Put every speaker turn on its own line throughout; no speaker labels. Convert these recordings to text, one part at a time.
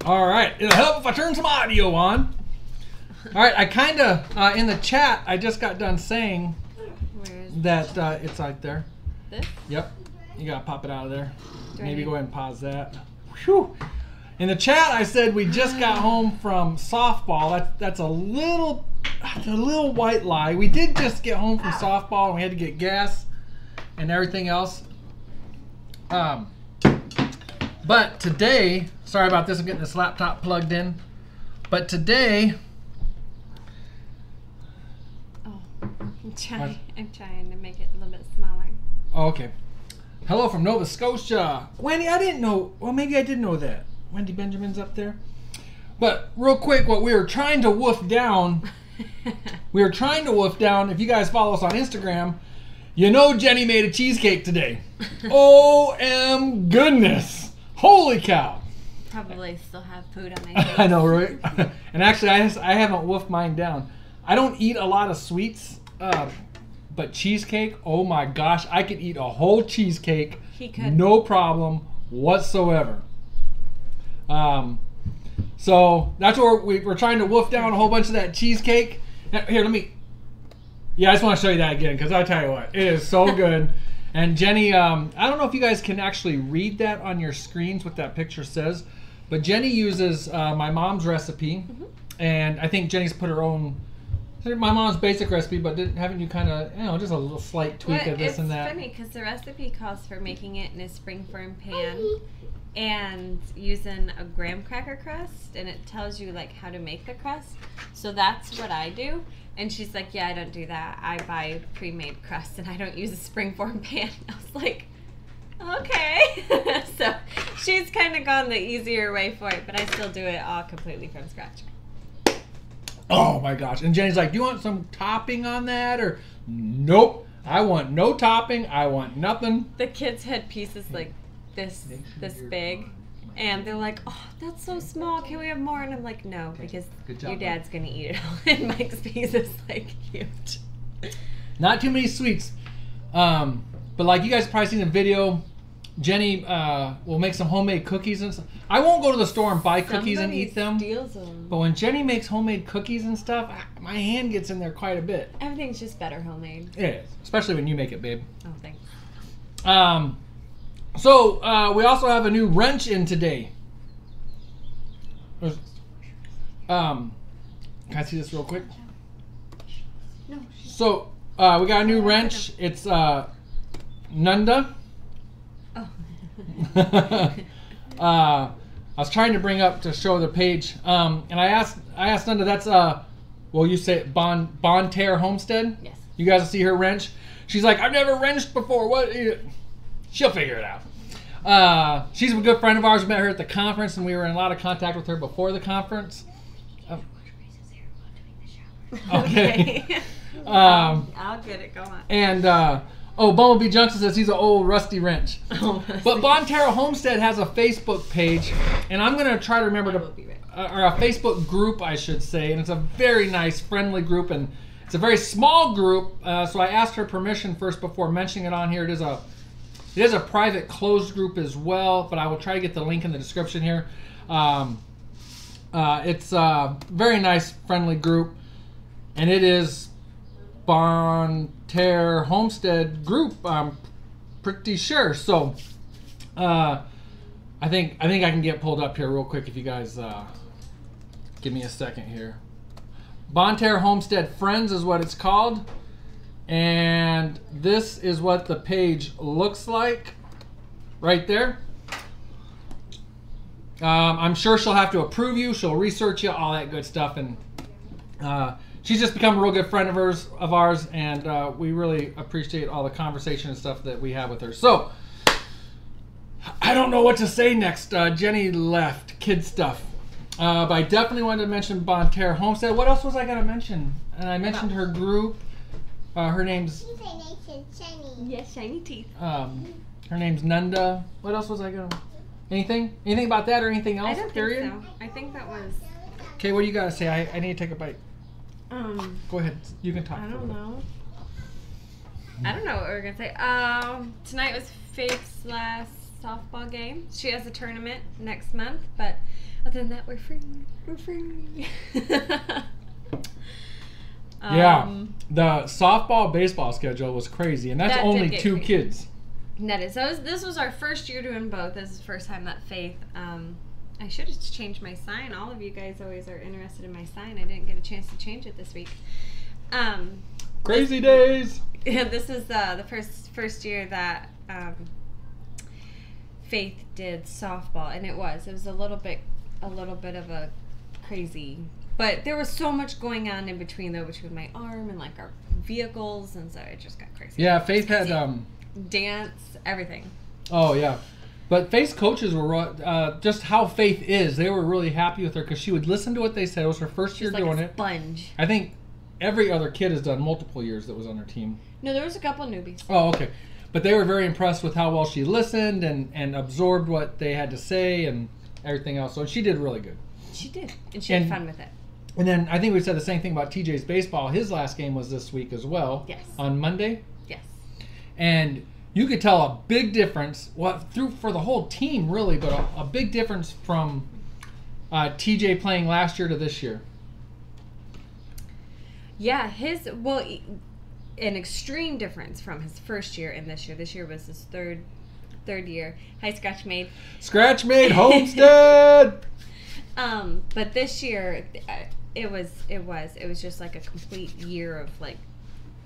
All right, it'll help if I turn some audio on. All right, I kind of, in the chat, I just got done saying that it's right there.
This?
Yep. You got to pop it out of there.
Do
Maybe go ahead and pause that. Whew. In the chat, I said we just got home from softball. That's a little white lie. We did just get home from softball, and we had to get gas and everything else. But today, sorry about this, I'm getting this laptop plugged in. But today,
I'm trying to make it a little bit smaller.
oh, okay. Hello from Nova Scotia. Wendy, I didn't know, well, maybe I did know that. Wendy Benjamin's up there. But real quick, what we were trying to woof down, if you guys follow us on Instagram, you know Jenny made a cheesecake today. OM goodness. Holy cow.
Probably still have food on my face.
I know, right? And actually, I haven't woofed mine down. I don't eat a lot of sweets, but cheesecake, oh my gosh, I could eat a whole cheesecake, no problem whatsoever. So that's where we're trying to woof down a whole bunch of that cheesecake. Here, I just want to show you that again, because I'll tell you what, it is so good. And Jenny, I don't know if you guys can actually read that on your screens, what that picture says, but Jenny uses my mom's recipe, and I think Jenny's put her own, my mom's basic recipe, but haven't you kind of, just a little slight tweak of this and that?
It's funny, because the recipe calls for making it in a springform pan and using a graham cracker crust, and it tells you like how to make the crust. So that's what I do. And she's like, yeah, I don't do that. I buy pre-made crust and I don't use a springform pan. I was like, okay. So she's kind of gone the easier way for it, but I still do it all completely from scratch.
Oh my gosh. And Jenny's like, do you want some topping on that? Or nope, I want no topping. I want nothing.
The kids had pieces like this big. And they're like, oh, that's so small. Can we have more? And I'm like, no, because your dad's going to eat it all. And Mike's piece is like huge.
Not too many sweets. But like you guys have probably seen the video, Jenny will make some homemade cookies and stuff. I won't go to the store and buy cookies and eat them.
Steals them.
But when Jenny makes homemade cookies and stuff, my hand gets in there quite a bit.
Everything's just better homemade.
It is. Especially when you make it, babe.
Oh, thanks.
So, we also have a new wrench in today. Can I see this real quick?
No.
So, we got a new wrench. It's Nunda.
Oh.
I was trying to bring up to show the page. And I asked Nunda, that's, well, you say it, Bonne Terra Homestead?
Yes.
You guys will see her wrench. She's like, I've never wrenched before. What? She'll figure it out. She's a good friend of ours. We met her at the conference, and we were in a lot of contact with her before the conference. Okay.
I'll get it going.
And Bumblebee Junction says he's an old rusty wrench. But Bonne Terra Homestead has a Facebook page, and I'm going to try to remember to, or a Facebook group, I should say, and it's a very nice, friendly group, and it's a very small group. So I asked her permission first before mentioning it on here. It is a private closed group as well, but I will try to get the link in the description here. It's a very nice, friendly group, and it is Bonne Terra Homestead group, I'm pretty sure. So I think I can get pulled up here real quick if you guys give me a second here. Bonne Terra Homestead Friends is what it's called. And this is what the page looks like right there. I'm sure she'll have to approve you. She'll research you, all that good stuff. And she's just become a real good friend of ours. And we really appreciate all the conversation and stuff that we have with her. So, I don't know what to say next. Jenny left. Kid stuff. But I definitely wanted to mention Bonne Terra Homestead. What else was I going to mention? And I mentioned her group. Her name's...
Yes, shiny teeth.
Her name's Nunda. What else was I going to... Anything? Anything about that or anything else?
I don't think so. I think that was...
Okay, what do you got to say? I need to take a bite. Go ahead. You can talk.
I don't know. I don't know what we're going to say. Tonight was Faith's last softball game. She has a tournament next month, but Other than that, we're free. We're free.
Yeah, the softball baseball schedule was crazy, and that's
That
only
did get
2
crazy.
kids.
That is. This was our first year doing both. This is the first time that Faith. I should have changed my sign. All of you guys always are interested in my sign. I didn't get a chance to change it this week.
Crazy days.
Yeah, this is the first year that Faith did softball, and it was a little bit of a crazy. But there was so much going on in between, though, between my arm and like our vehicles, and so it just got crazy.
Yeah, Faith had
dance, everything.
Oh yeah, but Faith's coaches were just how Faith is. They were really happy with her because she would listen to what they said. It was her first year
She's like
doing
a
it.
Sponge.
I think every other kid has done multiple years that was on her team.
No, there was a couple newbies.
Oh, okay. But they were very impressed with how well she listened and absorbed what they had to say and everything else. So she did really good.
She did, and she had fun with it.
And then I think we said the same thing about TJ's baseball. His last game was this week as well.
Yes.
On Monday.
Yes.
And you could tell a big difference, for the whole team really, but a big difference from TJ playing last year to this year.
Yeah, an extreme difference from his first year and this year. This year was his third year. Hi, Scratch Made.
Scratch Made Homestead.
But this year, it was just like a complete year of like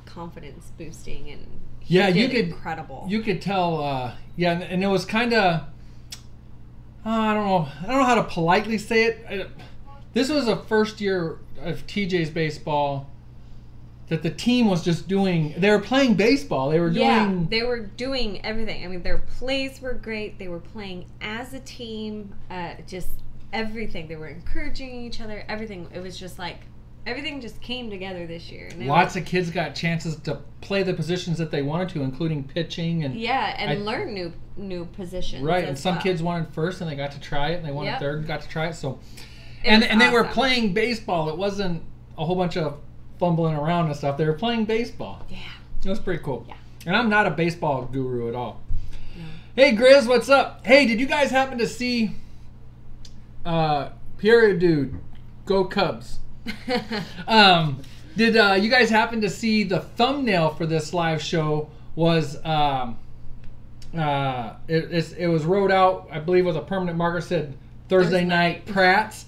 confidence boosting, and he did incredible.
You could tell, and it was kind of, I don't know how to politely say it. This was a first year of TJ's baseball that the team was just doing. They were playing baseball. They were
doing everything. I mean, their plays were great. They were playing as a team. Just everything. They were encouraging each other. Everything. It was just like everything just came together this year. And
lots of kids got chances to play the positions that they wanted to, including pitching and
learn new positions.
Right, and some kids wanted first, and they got to try it, and they wanted third, and got to try it. So, and they were playing baseball. It wasn't a whole bunch of fumbling around and stuff. They were playing baseball.
Yeah,
it was pretty cool.
Yeah,
and I'm not a baseball guru at all.
No.
Hey, Grizz, what's up? Hey, did you guys happen to see Pierre Dude, go Cubs? Did you guys happen to see the thumbnail for this live show was it was wrote out, I believe, with a permanent marker, said Thursday night Pratt's.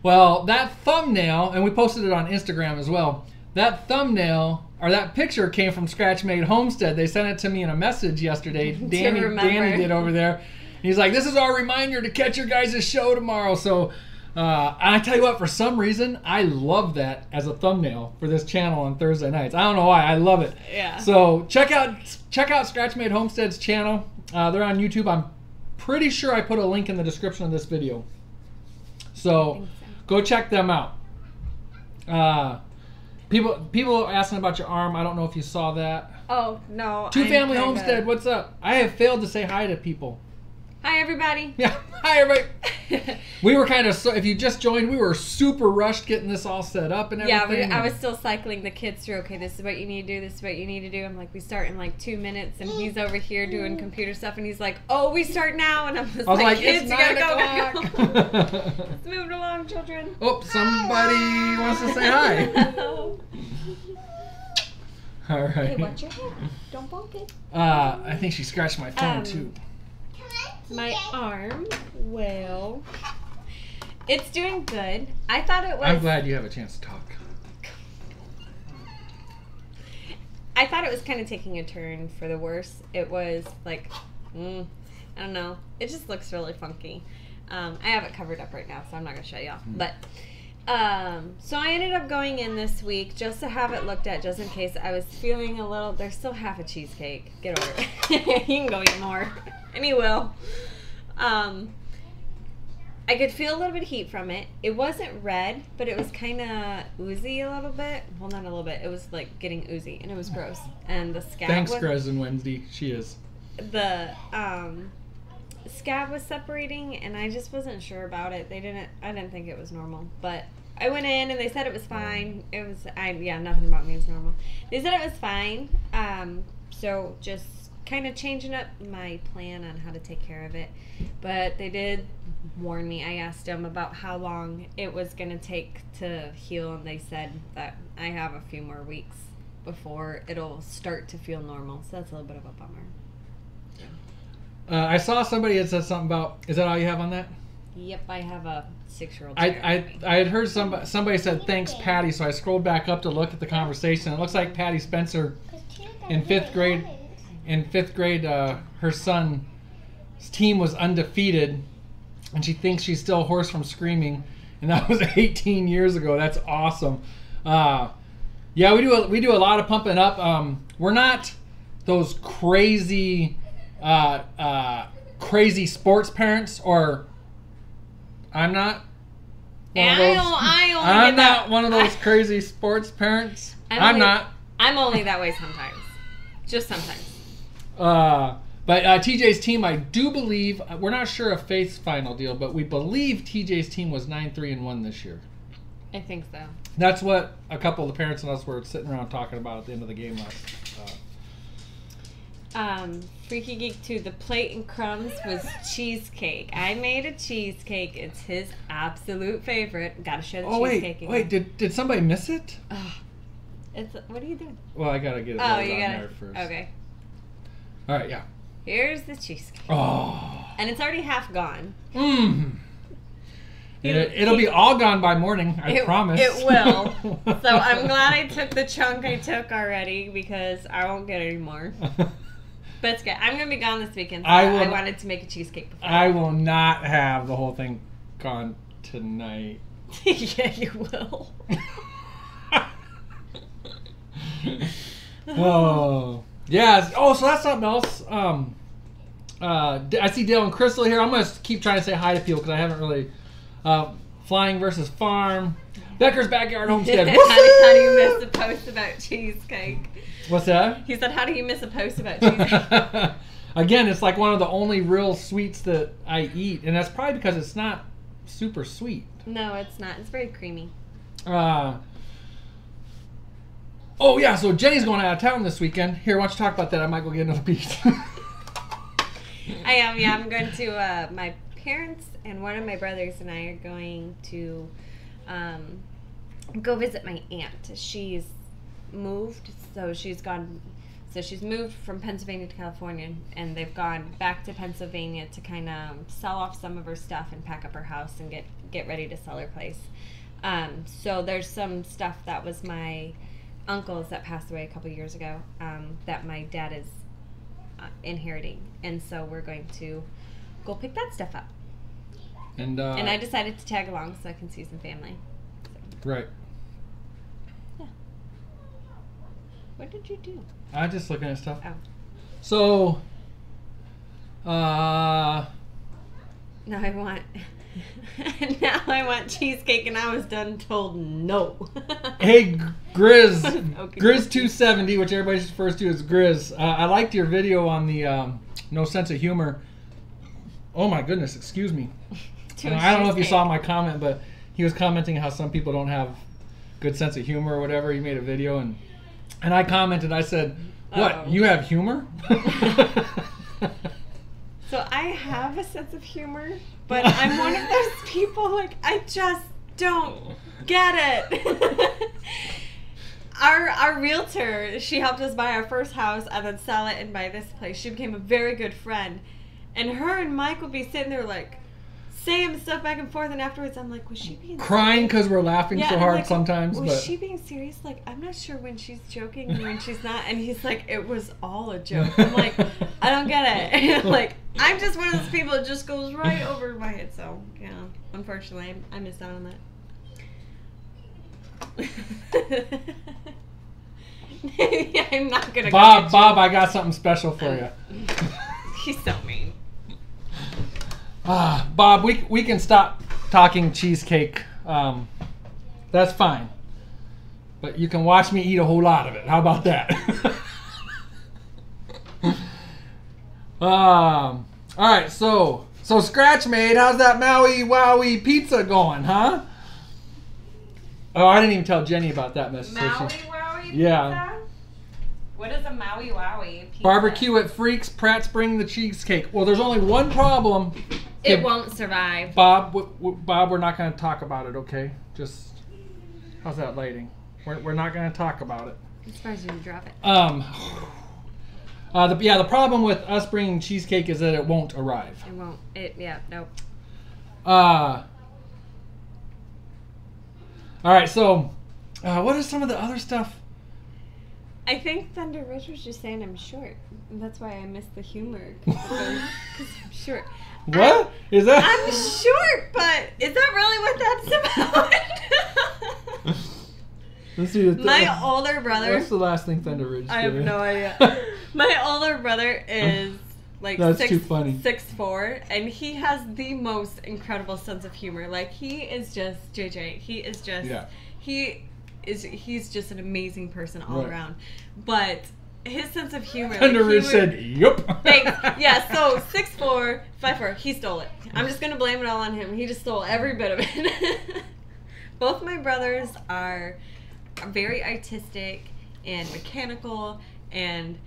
Well, that thumbnail, and we posted it on Instagram as well, that thumbnail or that picture came from Scratch Made Homestead. They sent it to me in a message yesterday. Danny did over there. He's like, this is our reminder to catch your guys' show tomorrow. So I tell you what, for some reason, I love that as a thumbnail for this channel on Thursday nights. I don't know why. I love it.
Yeah.
So check out Scratch Made Homestead's channel. They're on YouTube. I'm pretty sure I put a link in the description of this video. So go check them out. People asking about your arm. I don't know if you saw that.
Oh, no.
Two Family Homestead, what's up? I have failed to say hi to people.
Hi, everybody.
Yeah, hi, everybody. We were kind of, if you just joined, we were super rushed getting this all set up and everything.
Yeah, I was still cycling the kids through. Okay, this is what you need to do. This is what you need to do. I'm like, we start in like 2 minutes, and he's over here doing computer stuff, and he's like, oh, we start now. And I was like, kids,
it's
you
9
gotta
o'clock.
go. Let's move along, children.
Oh, somebody wants to say hi. All right.
Hey, watch your head. Don't bonk it.
I think she scratched my phone too.
My arm, well, it's doing good. I thought it was...
I'm glad you have a chance to talk.
I thought it was kind of taking a turn for the worse. It was like, I don't know. It just looks really funky. I have it covered up right now, so I'm not going to show y'all. But, so I ended up going in this week just to have it looked at, just in case. I was feeling a little... There's still half a cheesecake. Get over it. You can go eat more. And he will. I could feel a little bit of heat from it. It wasn't red, but it was kind of oozy a little bit. Well, not a little bit. It was like getting oozy, and it was gross. And the scab.
Thanks, Grizz and Wednesday. She is.
The scab was separating, and I just wasn't sure about it. I didn't think it was normal, but I went in and they said it was fine. It was nothing about me is normal. They said it was fine. So just kind of changing up my plan on how to take care of it. But they did warn me. I asked them about how long it was going to take to heal, and they said that I have a few more weeks before it'll start to feel normal. So that's a little bit of a bummer.
I saw somebody that said something about, is that all you have on that?
Yep, I have a 6-year-old.
I had heard somebody said thanks Patty, so I scrolled back up to look at the conversation. It looks like Patty Spencer in fifth grade. Her son's team was undefeated, and she thinks she's still hoarse from screaming, and that was 18 years ago. That's awesome. Yeah, we do a lot of pumping up. We're not those crazy sports parents, or I'm not. I'm not one of those crazy sports parents. I'm not.
I'm only that way sometimes. Just sometimes.
But TJ's team, I do believe, we're not sure of Faith's final deal, but we believe TJ's team was 9-3-1 this year.
I think so.
That's what a couple of the parents and us were sitting around talking about at the end of the game last.
Freaky Geek 2, the plate and crumbs was cheesecake. I made a cheesecake. It's his absolute favorite. Gotta share the cheesecake again.
Wait, did somebody miss it?
What are you doing?
Well, I gotta get it
on
there first.
Okay.
All right, yeah.
Here's the cheesecake.
Oh.
And it's already half gone.
It'll be all gone by morning, I promise.
It will. So I'm glad I took the chunk I took already, because I won't get any more. But it's good. I'm going to be gone this weekend, so I wanted to make a cheesecake before.
I will not have the whole thing gone tonight.
Yeah, you will.
Oh. Yeah. Oh, so that's something else. I see Dale and Crystal here. I'm going to keep trying to say hi to people because I haven't really... Flying versus Farm. Becker's Backyard Homestead.
How do you miss a post about cheesecake?
What's that?
He said, how do you miss a post about cheesecake?
Again, it's like one of the only real sweets that I eat. And that's probably because it's not super sweet.
No, it's not. It's very creamy.
Oh, yeah. So Jenny's going out of town this weekend. Here, why don't you talk about that? I might go get another piece.
I am. Yeah, I'm going to my parents, and one of my brothers and I are going to go visit my aunt. She's moved, so she's moved from Pennsylvania to California, and they've gone back to Pennsylvania to kind of sell off some of her stuff and pack up her house and get ready to sell her place. So there's some stuff that was my uncle's that passed away a couple years ago that my dad is inheriting, and so we're going to go pick that stuff up. And I decided to tag along so I can see some family. So.
Right.
Yeah. What did you do?
I'm just looking at stuff.
Oh.
So,
now I want cheesecake, and I was done told no.
Hey, Grizz. Okay. Grizz270, which everybody refers to as Grizz. I liked your video on the no sense of humor. Oh my goodness, excuse me. I don't know if you saw my comment, but he was commenting how some people don't have good sense of humor or whatever. He made a video, and I commented, I said, what, you have humor?
So I have a sense of humor, but I'm one of those people, like, I just don't get it. Our realtor, she helped us buy our first house and then sell it and buy this place. She became a very good friend. And her and Mike would be sitting there, like, saying stuff back and forth, and afterwards I'm like, was she being
crying because we're laughing so hard, like, sometimes?
Was she being serious? Like, I'm not sure when she's joking and when she's not. And he's like, it was all a joke. I'm like, I don't get it. Like, I'm just one of those people that just goes right over my head. So, yeah, unfortunately, I missed out on that. Yeah, I'm not gonna.
Bob, I got something special for you.
He's so mean.
Bob, we can stop talking cheesecake. That's fine. But you can watch me eat a whole lot of it. How about that? All right, so Scratch Made, how's that Maui Wowie pizza going, huh? Oh, I didn't even tell Jenny about that message.
Maui Wowie pizza?
Yeah.
What is a Maui Wowie pizza?
Barbecue at Freaks. Pratt's bringing the cheesecake. Well, there's only one problem.
It won't survive.
Bob, Bob, we're not going to talk about it, okay? Just, how's that lighting? We're not going to talk about it.
I'm surprised you didn't drop it.
The problem with us bringing cheesecake is that it won't arrive.
It won't. Nope.
All right, so what is some of the other stuff?
I think Thunder Ridge was just saying I'm short. And that's why I missed the humor. Because I'm short.
What? Is that?
I'm short, but is that really what that's about?
Let's see.
My older brother.
What's the last thing Thunder Ridge did?
I have no idea. My older brother is like
That's too funny.
6'4", and he has the most incredible sense of humor. Like, he is just JJ. He is just he's just an amazing person all around. But his sense of humor.
Thunder Ridge said, "Yup."
Thanks. Yeah. So 6'4", 5'4". He stole it. I'm just gonna blame it all on him. He just stole every bit of it. Both my brothers are very artistic and mechanical, and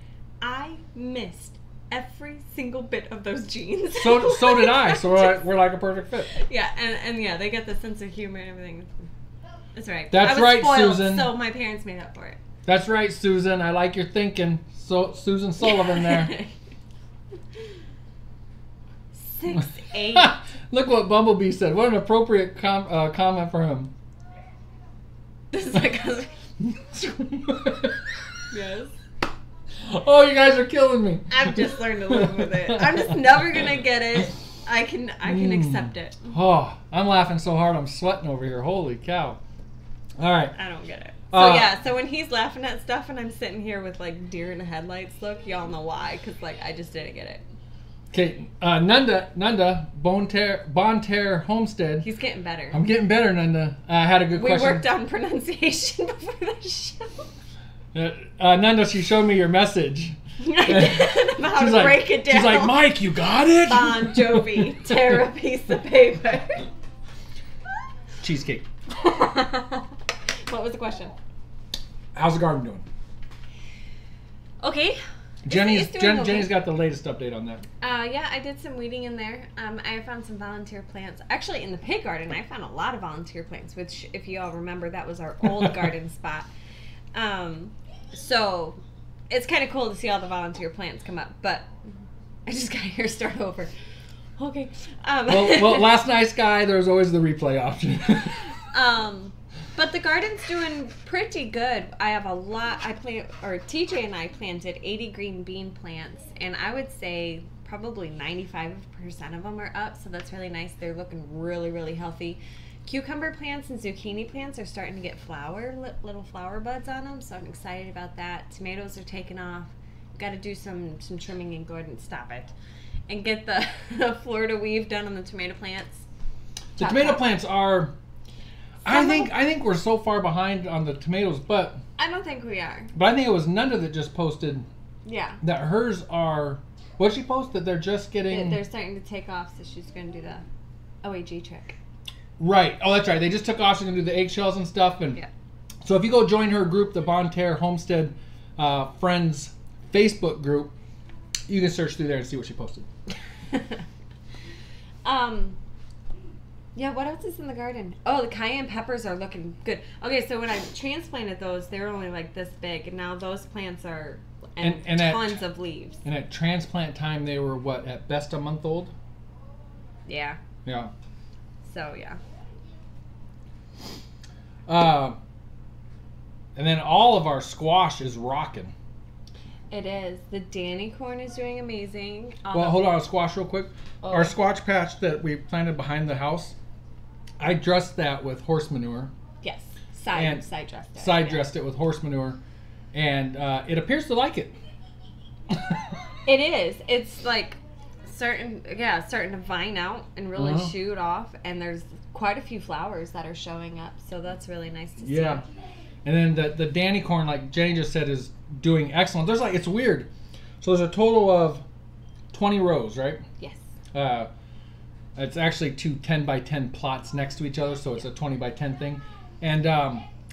I missed every single bit of those genes.
So did I. So we're like a perfect fit.
Yeah, and yeah, they get the sense of humor and everything. That's right.
That's right,
spoiled,
Susan.
So my parents made up for it.
That's right, Susan. I like your thinking. So Susan Sullivan there.
6'8".
Look what Bumblebee said. What an appropriate comment for him.
This is because. Yes.
Oh, you guys are killing me.
I've just learned to live with it. I'm just never gonna get it. I can accept it.
Oh, I'm laughing so hard I'm sweating over here. Holy cow. All right.
I don't get it. So yeah, so when he's laughing at stuff and I'm sitting here with like deer in the headlights look, y'all know why, because like I just didn't get it.
Okay, Nanda, Bonne Terra Homestead.
He's getting better.
I'm getting better, Nanda. I had a good question.
We worked on pronunciation before the show.
Nanda, she showed me your message.
I did, about how to break it down.
She's like, Mike, you got it?
Bon Jovi, tear a piece of paper.
Cheesecake.
What was the question?
How's the garden doing?
Okay.
Jenny's got the latest update on that.
Yeah, I did some weeding in there. I found some volunteer plants. Actually, in the pig garden, I found a lot of volunteer plants, which, if you all remember, that was our old garden spot. So it's kind of cool to see all the volunteer plants come up, but I just gotta hear start over. Okay.
Well, last night's guy, there's always the replay option.
But the garden's doing pretty good. I have a lot. TJ and I planted 80 green bean plants, and I would say probably 95% of them are up, so that's really nice. They're looking really, really healthy. Cucumber plants and zucchini plants are starting to get little flower buds on them, so I'm excited about that. Tomatoes are taking off. Got to do some trimming and go ahead and stop it. And get the Florida weave done on the tomato plants.
The tomato plants are... I think we're so far behind on the tomatoes, but...
I don't think we are.
But I think it was Nanda that just posted...
Yeah.
That hers are... What'd she post? That they're just getting...
They're starting to take off, so she's going to do the OAG trick.
Right. Oh, that's right. They just took off. She's going to do the eggshells and stuff. And
yeah.
So if you go join her group, the Bonne Terra Homestead Friends Facebook group, you can search through there and see what she posted.
Yeah, what else is in the garden? Oh, the Cayenne Peppers are looking good. Okay, so when I transplanted those, they were only like this big, and now those plants are and tons of leaves.
And at transplant time, they were what, at best a month old?
Yeah.
Yeah.
So, yeah.
And then all of our squash is rocking.
It is. The Danny corn is doing amazing.
Well, hold on, squash real quick.
Oh.
Our squash patch that we planted behind the house, I dressed that with horse manure.
Yes, side dressed
it with horse manure, and it appears to like it.
It is. It's like starting to vine out and really shoot off, and there's quite a few flowers that are showing up, so that's really nice to see.
Yeah, and then the Danny corn, like Jenny just said, is doing excellent. There's it's weird. So there's a total of 20 rows, right?
Yes.
It's actually two 10 by 10 plots next to each other, so it's a 20 by 10 thing. And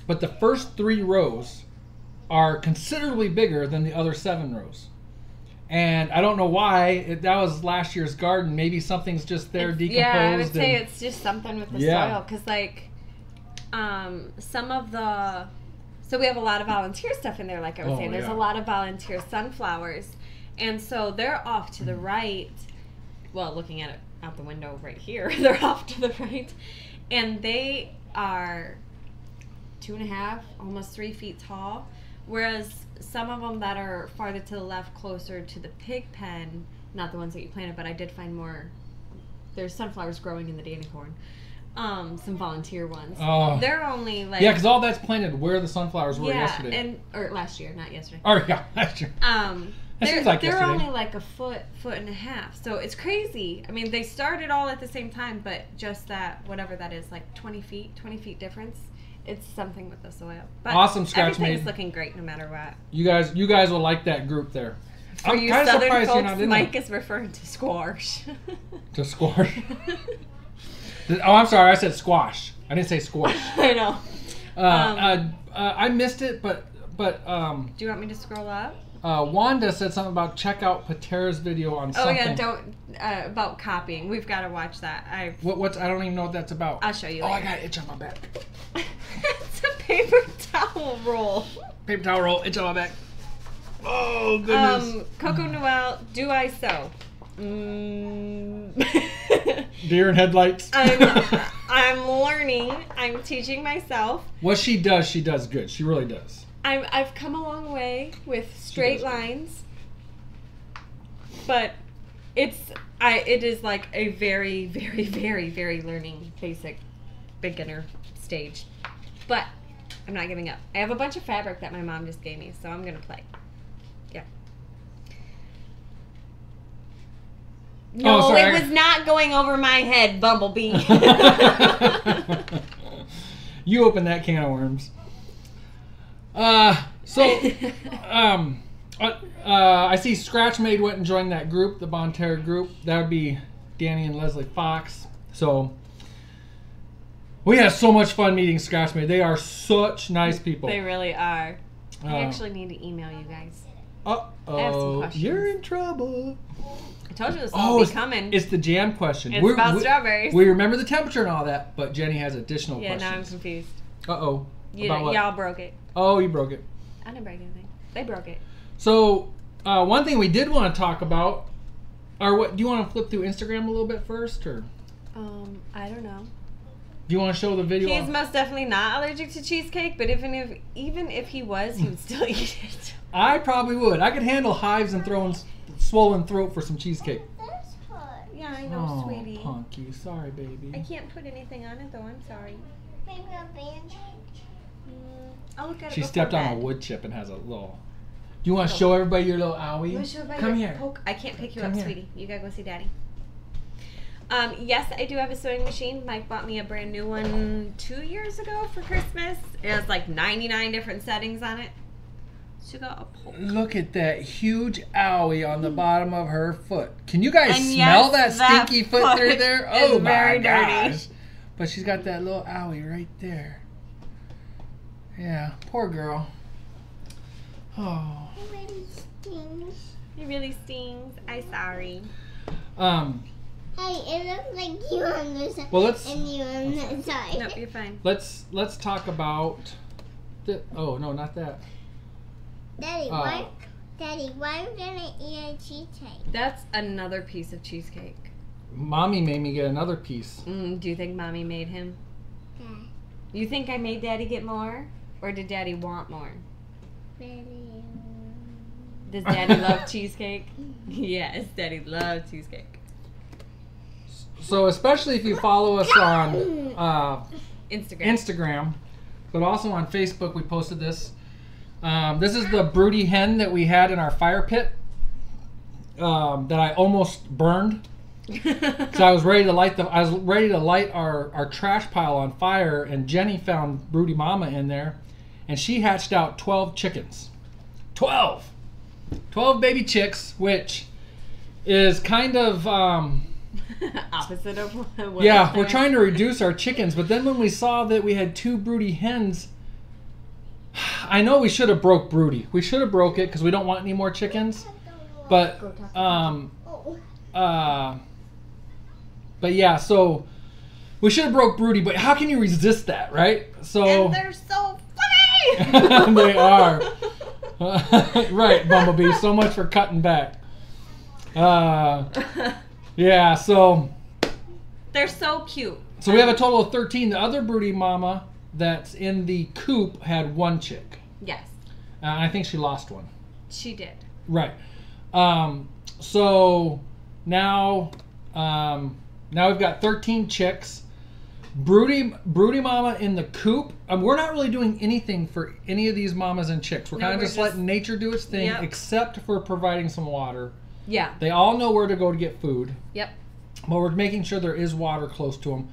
but the first 3 rows are considerably bigger than the other 7 rows. And I don't know why. That was last year's garden. Maybe something's just there decomposed.
Yeah, I would say it's just something with the soil. Because, like, some of the... So we have a lot of volunteer stuff in there, like I was saying. There's a lot of volunteer sunflowers. And so they're off to the right. Well, looking at it out the window right here, they're off to the right. And they are 2.5, almost 3 feet tall. Whereas some of them that are farther to the left, closer to the pig pen, not the ones that you planted, but I did find more. There's sunflowers growing in the Danny corn. Some volunteer ones. Oh. They're only like...
Yeah, because all that's planted where the sunflowers were yesterday.
Or last year, not yesterday.
Oh, yeah, last year.
They're only like a foot and a half. So it's crazy. I mean, they started all at the same time, but just that, whatever that is, like 20 feet difference. It's something with the soil. But
awesome, Scratch Made.
Everything's looking great no matter what.
You guys will like that group there.
For you Southern folks, Mike is referring to squash.
To squash? Oh, I'm sorry. I said squash. I didn't say squash.
I know.
I missed it, but
do you want me to scroll up?
Wanda said something about check out Patera's video on something.
Oh yeah, don't about copying. We've got to watch that. I
don't even know what that's about.
I'll show you. Later.
I got an itch on my back.
It's a paper towel roll.
Paper towel roll, itch on my back. Oh goodness.
Coco Noel, do I sew?
Deer in headlights.
I'm learning. I'm teaching myself.
What she does good. She really does.
I've come a long way with straight lines, but it is like a very, very, very, very learning basic beginner stage. But I'm not giving up. I have a bunch of fabric that my mom just gave me, so I'm gonna play. Yeah. No, it was not going over my head, Bumblebee.
You opened that can of worms. I see Scratch Made went and joined that group, the Bonne Terra group. That would be Danny and Leslie Fox. So we had so much fun meeting Scratch Made. They are such nice people.
They really are. I actually need to email you guys.
I have some questions. You're in trouble.
I told you this will be coming.
It's the jam question.
It's about strawberries.
We remember the temperature and all that, but Jenny has additional questions.
Yeah, now I'm confused.
Uh-oh.
Y'all broke it.
Oh, you broke it.
I didn't break anything. They broke it.
So, one thing we did want to talk about, or what? Do you want to flip through Instagram a little bit first, or?
I don't know.
Do you want to show the video?
He's most definitely not allergic to cheesecake, but even if he was, he would still eat it.
I probably would. I could handle hives and throwing swollen throat for some cheesecake.
Yeah, I know, sweetie.
Punky, sorry, baby.
I can't put anything on it though. I'm sorry. Maybe a bandage. I'll look at it.
She stepped on a wood chip and has a little. Do you want to show everybody your little owie? Come here.
I can't pick you up, sweetie. You gotta go see Daddy. Yes, I do have a sewing machine. Mike bought me a brand new one 2 years ago for Christmas. It has like 99 different settings on it. So you got a poke.
Look at that huge owie on the bottom of her foot. Can you guys smell that stinky foot through there? Oh my gosh. But she's got that little owie right there. Yeah, poor girl. Oh.
It really stings. It really stings. I'm sorry.
Hey, it looks like you on this side.
Well, let's.
And you on that side.
Nope, you're fine.
Let's talk about. Oh no, not that.
Daddy, why are we gonna eat a cheesecake?
That's another piece of cheesecake.
Mommy made me get another piece.
Do you think Mommy made him?
Yeah.
You think I made Daddy get more? Or did Daddy want more?
Daddy.
Does Daddy love cheesecake? Yes, Daddy loves cheesecake.
So especially if you follow us on
Instagram,
but also on Facebook, we posted this. This is the broody hen that we had in our fire pit that I almost burned. So I was ready to light our trash pile on fire, and Jenny found broody mama in there, and she hatched out 12 chickens. 12 baby chicks, which is kind of
opposite of what
we're trying to reduce our chickens, but then when we saw that we had 2 broody hens, I know we should have broke Broody. We should have broke it because we don't want any more chickens. But but yeah, so we should have broke Broody. But how can you resist that, right? So
And they're so funny.
they are. Right, Bumblebee. So much for cutting back. Yeah, so
They're so cute.
So we have a total of 13. The other broody mama that's in the coop had 1 chick.
Yes.
I think she lost one.
She did.
Right. So now we've got 13 chicks. Broody mama in the coop. We're not really doing anything for any of these mamas and chicks. We're kind of just letting nature do its thing, except for providing some water.
Yeah.
They all know where to go to get food.
Yep.
But we're making sure there is water close to them.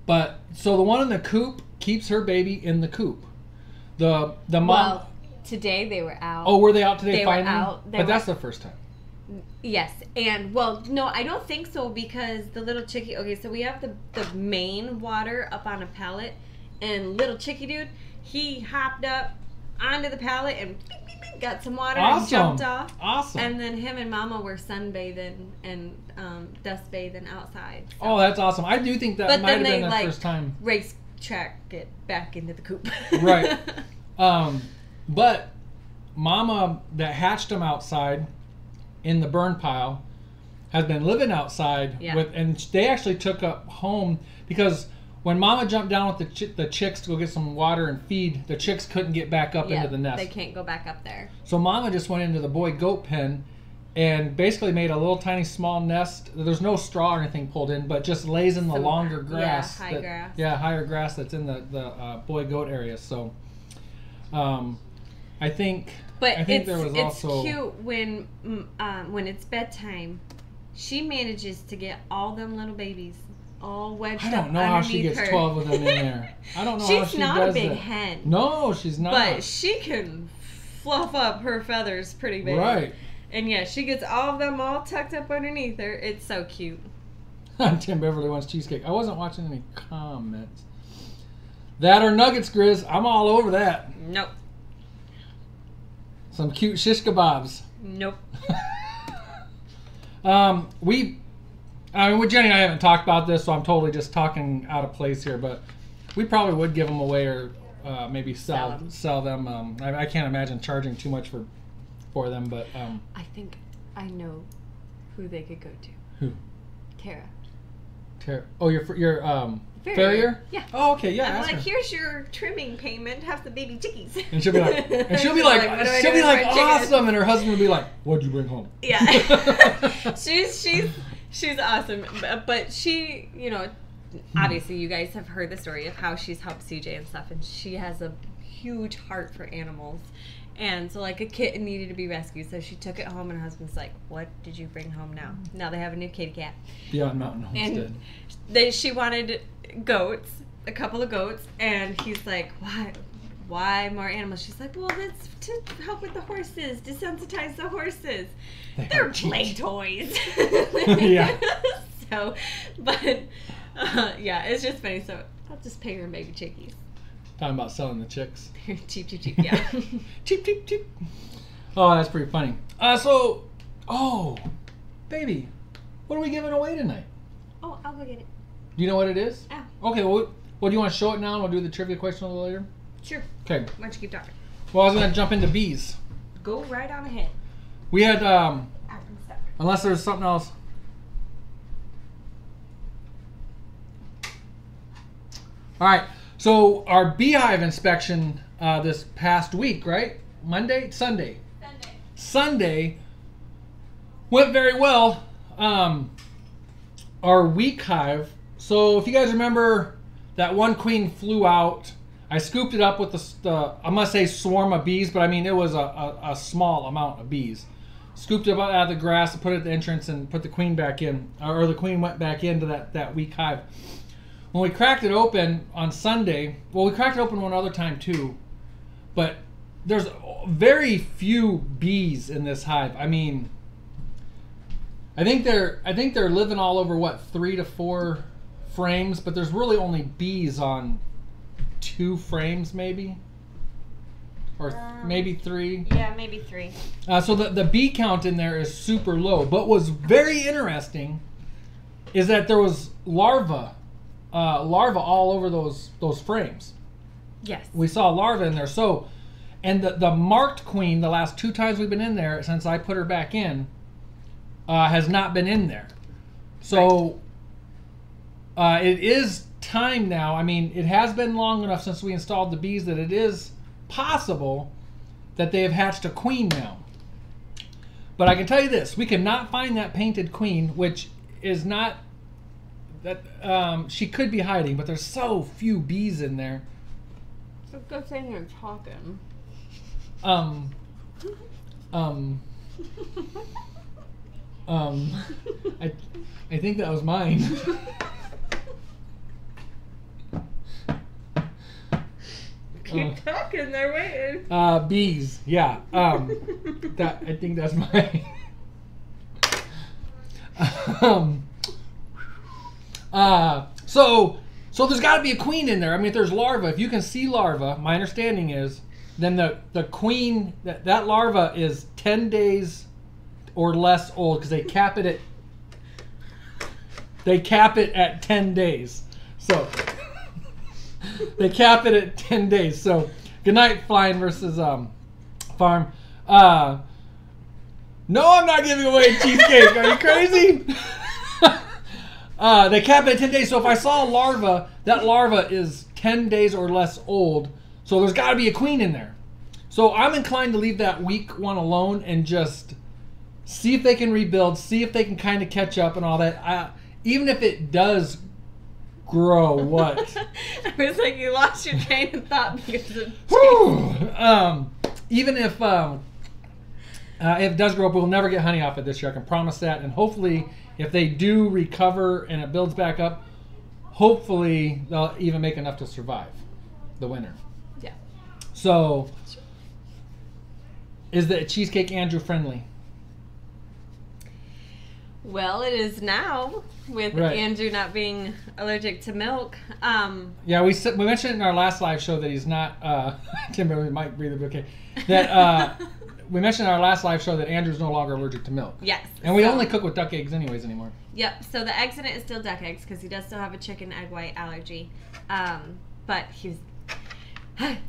But so the one in the coop keeps her baby in the coop. The mom.
Well, today they were out.
Oh, were they out today?
They
finally?
were out.
But that's the first time.
Yes, and well, no, I don't think so because the little chickie. Okay, so we have the main water up on a pallet, and little chickie dude, he hopped up onto the pallet and got some water and jumped off.
Awesome.
And then him and Mama were sunbathing and dust bathing outside. So.
Oh, that's awesome. I do think that might have been the first time.
Race track it back into the coop.
Right. But Mama that hatched them outside in the burn pile has been living outside with, and they actually took up home because when Mama jumped down with the chicks to go get some water and feed, the chicks couldn't get back up into the nest.
They can't go back up there.
So Mama just went into the boy goat pen and basically made a little tiny small nest. There's no straw or anything pulled in, but just lays in the longer grass.
Yeah, grass.
Yeah, higher grass that's in the boy goat area. So I think there was also
cute when it's bedtime. She manages to get all them little babies all wedged up.
I don't know how she gets 12 of them in there. I don't know how she does that. She's not a big
hen.
No, she's not.
But she can fluff up her feathers pretty big.
Right.
And yeah, she gets all of them all tucked up underneath her. It's so cute.
Tim Beverly wants cheesecake. I wasn't watching any comments. That or nuggets, Grizz. I'm all over that.
Nope.
Some cute shish kebabs.
Nope.
With Jenny and I haven't talked about this, so I'm totally just talking out of place here, but we probably would give them away or maybe sell them. I can't imagine charging too much for them, but
I think I know who they could go to.
Who?
Terra.
Oh, your farrier?
Yeah.
Oh, okay, yeah.
I'm like, here's your trimming payment. Have the baby chickies.
And she'll be like, awesome. And her husband will be like, what'd you bring home?
Yeah. she's awesome. But she, obviously you guys have heard the story of how she's helped CJ and stuff, and she has a huge heart for animals. And so, like, a kitten needed to be rescued, so she took it home, and her husband's like, what did you bring home now? Now they have a new kitty cat.
Beyond Mountain Homestead.
And she wanted goats, a couple of goats, and he's like, why more animals? She's like, well, that's to help with the horses, desensitize the horses. They're play toys.
Yeah.
So, but, yeah, it's just funny. So I'll just pay her baby chickies.
Talking about selling the chicks.
Cheap, yeah.
cheap. Oh, that's pretty funny. Baby, what are we giving away tonight?
Oh, I'll go get it.
Do you know what it is?
Yeah.
Okay, well, do you want to show it now and we'll do the trivia question a little later?
Sure.
Okay.
Why don't you keep talking?
Well, I was going to jump into bees.
Go right on ahead.
We had, unless there's something else. All right. So our beehive inspection this past week, right? Sunday went very well. Our week hive. So if you guys remember, that one queen flew out. I scooped it up with the I must say swarm of bees, but I mean it was a small amount of bees. Scooped it up out of the grass and put it at the entrance and put the queen back in, or the queen went back into that week hive. When we cracked it open on Sunday, well, we cracked it open one other time too, but there's very few bees in this hive. I mean, I think they're living all over 3 to 4 frames, but there's really only bees on 2 frames maybe, or maybe 3.
Yeah, maybe 3.
So the bee count in there is super low. But what's very interesting is that there was larvae all over those frames.
Yes.
We saw larvae in there. So, and the marked queen, the last 2 times we've been in there since I put her back in, has not been in there. So it is time now. I mean, it has been long enough since we installed the bees that it is possible that they have hatched a queen now. But I can tell you this, we cannot find that painted queen, which is not that she could be hiding, but there's so few bees in there.
It's a good thing you're talking.
I think that was mine.
Keep talking, they're waiting.
Bees, yeah. That I think that's mine. So there's got to be a queen in there. I mean, if there's larvae, if you can see larvae, my understanding is, then the queen, that larva is 10 days or less old, because they cap it at 10 days. So they cap it at 10 days. So good night, Flying versus Farm. No, I'm not giving away a cheesecake. Are you crazy? They cap it at 10 days. So if I saw a larva, that larva is 10 days or less old. So there's got to be a queen in there. So I'm inclined to leave that week 1 alone and just see if they can rebuild, see if they can kind of catch up and all that. Even if it does grow, what?
I was like, you lost your train of thought because of
even if it does grow up, we'll never get honey off it this year. I can promise that. And hopefully, if they do recover and it builds back up, hopefully they'll even make enough to survive the winter.
Yeah.
So, is the cheesecake Andrew friendly?
Well, it is now, with Andrew not being allergic to milk.
Yeah, we mentioned in our last live show that he's not. Timber might breathe okay. That we mentioned in our last live show that Andrew's no longer allergic to milk.
Yes.
And we only cook with duck eggs anyways anymore.
Yep. So the eggs in it is still duck eggs because he does still have a chicken egg white allergy. But he was,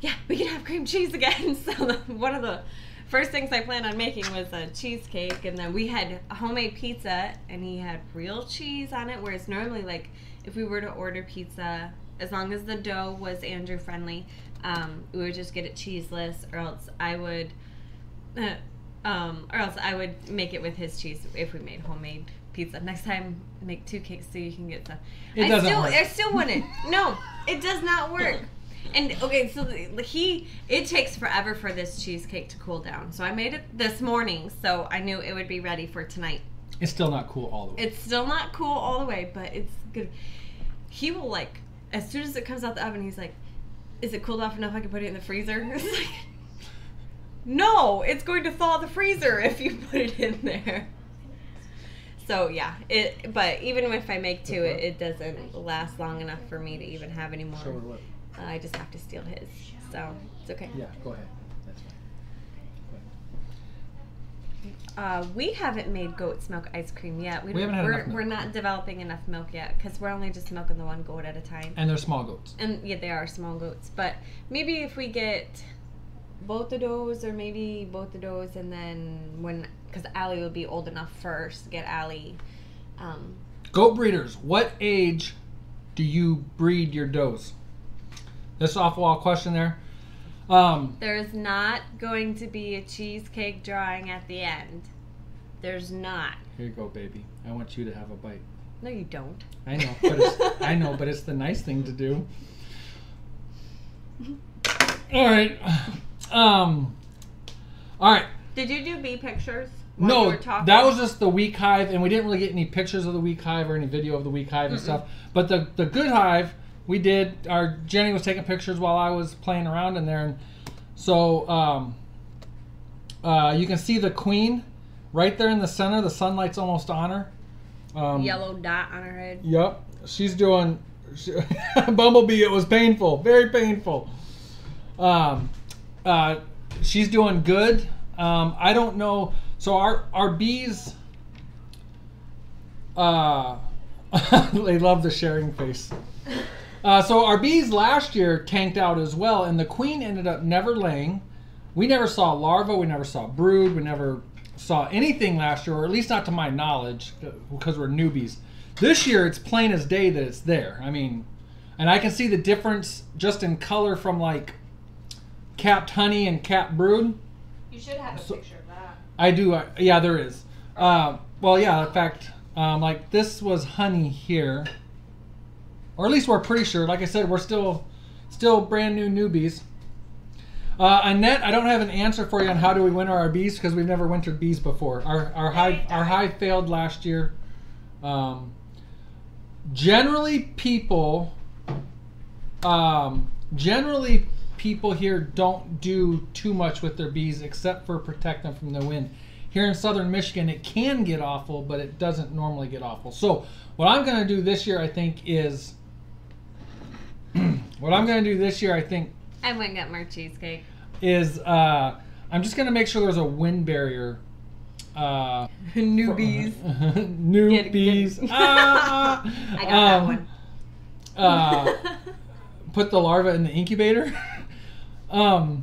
yeah, we can have cream cheese again. So one of the first things I planned on making was a cheesecake, and then we had a homemade pizza, and he had real cheese on it, whereas normally, like, if we were to order pizza, as long as the dough was Andrew friendly, we would just get it cheeseless, or else I would make it with his cheese if we made homemade pizza. Next time, make 2 cakes so you can get some. I still wouldn't. No, it does not work. And okay, so it takes forever for this cheesecake to cool down. So I made it this morning, so I knew it would be ready for tonight.
It's still not cool all the way.
It's still not cool all the way, but it's good. He will, like, as soon as it comes out the oven, he's like, "Is it cooled off enough I can put it in the freezer?" It's like, no, it's going to thaw the freezer if you put it in there. So yeah, but even if I make 2, it doesn't last long enough for me to even have any more. I just have to steal his, so it's okay.
Yeah, go ahead. That's
fine. We haven't made goat's milk ice cream yet. We're not developing enough milk yet because we're only just milking the one goat at a time.
And they're small goats.
And yeah, they are small goats. But maybe if we get both of those, or maybe both of those, and then because Allie will be old enough first, get Allie.
Goat breeders, what age do you breed your does? This off-wall question there.
There's not going to be a cheesecake drawing at the end. There's not.
Here you go, baby. I want you to have a bite.
No, you don't.
I know, but it's the nice thing to do. All right. All right.
Did you do bee pictures?
No, that was just the week hive, and we didn't really get any pictures of the week hive or any video of the week hive and stuff. But the good hive, we did. Jenny was taking pictures while I was playing around in there, and so you can see the queen right there in the center. The sunlight's almost on her.
Yellow dot on her head.
Yep, she's doing Bumblebee, it was painful, very painful. She's doing good. I don't know. So our bees, they love the sharing face. So our bees last year tanked out as well, and the queen ended up never laying. We never saw larvae, we never saw brood, we never saw anything last year, or at least not to my knowledge, because we're newbies. This year, it's plain as day that it's there. I mean, and I can see the difference just in color from like capped honey and capped brood.
You should have a picture of that.
I do. Yeah, there is. Well, yeah. In fact, like this was honey here, or at least we're pretty sure. Like I said, we're still brand new newbies. Annette, I don't have an answer for you on how do we winter our bees because we've never wintered bees before. Our hive failed last year. Generally, people here don't do too much with their bees except for protect them from the wind. Here in southern Michigan, it can get awful, but it doesn't normally get awful. So what I'm going to do this year, I think, is
I went and got more cheesecake.
Is I'm just gonna make sure there's a wind barrier.
New bees.
New bees.
I got that one.
Put the larva in the incubator. Have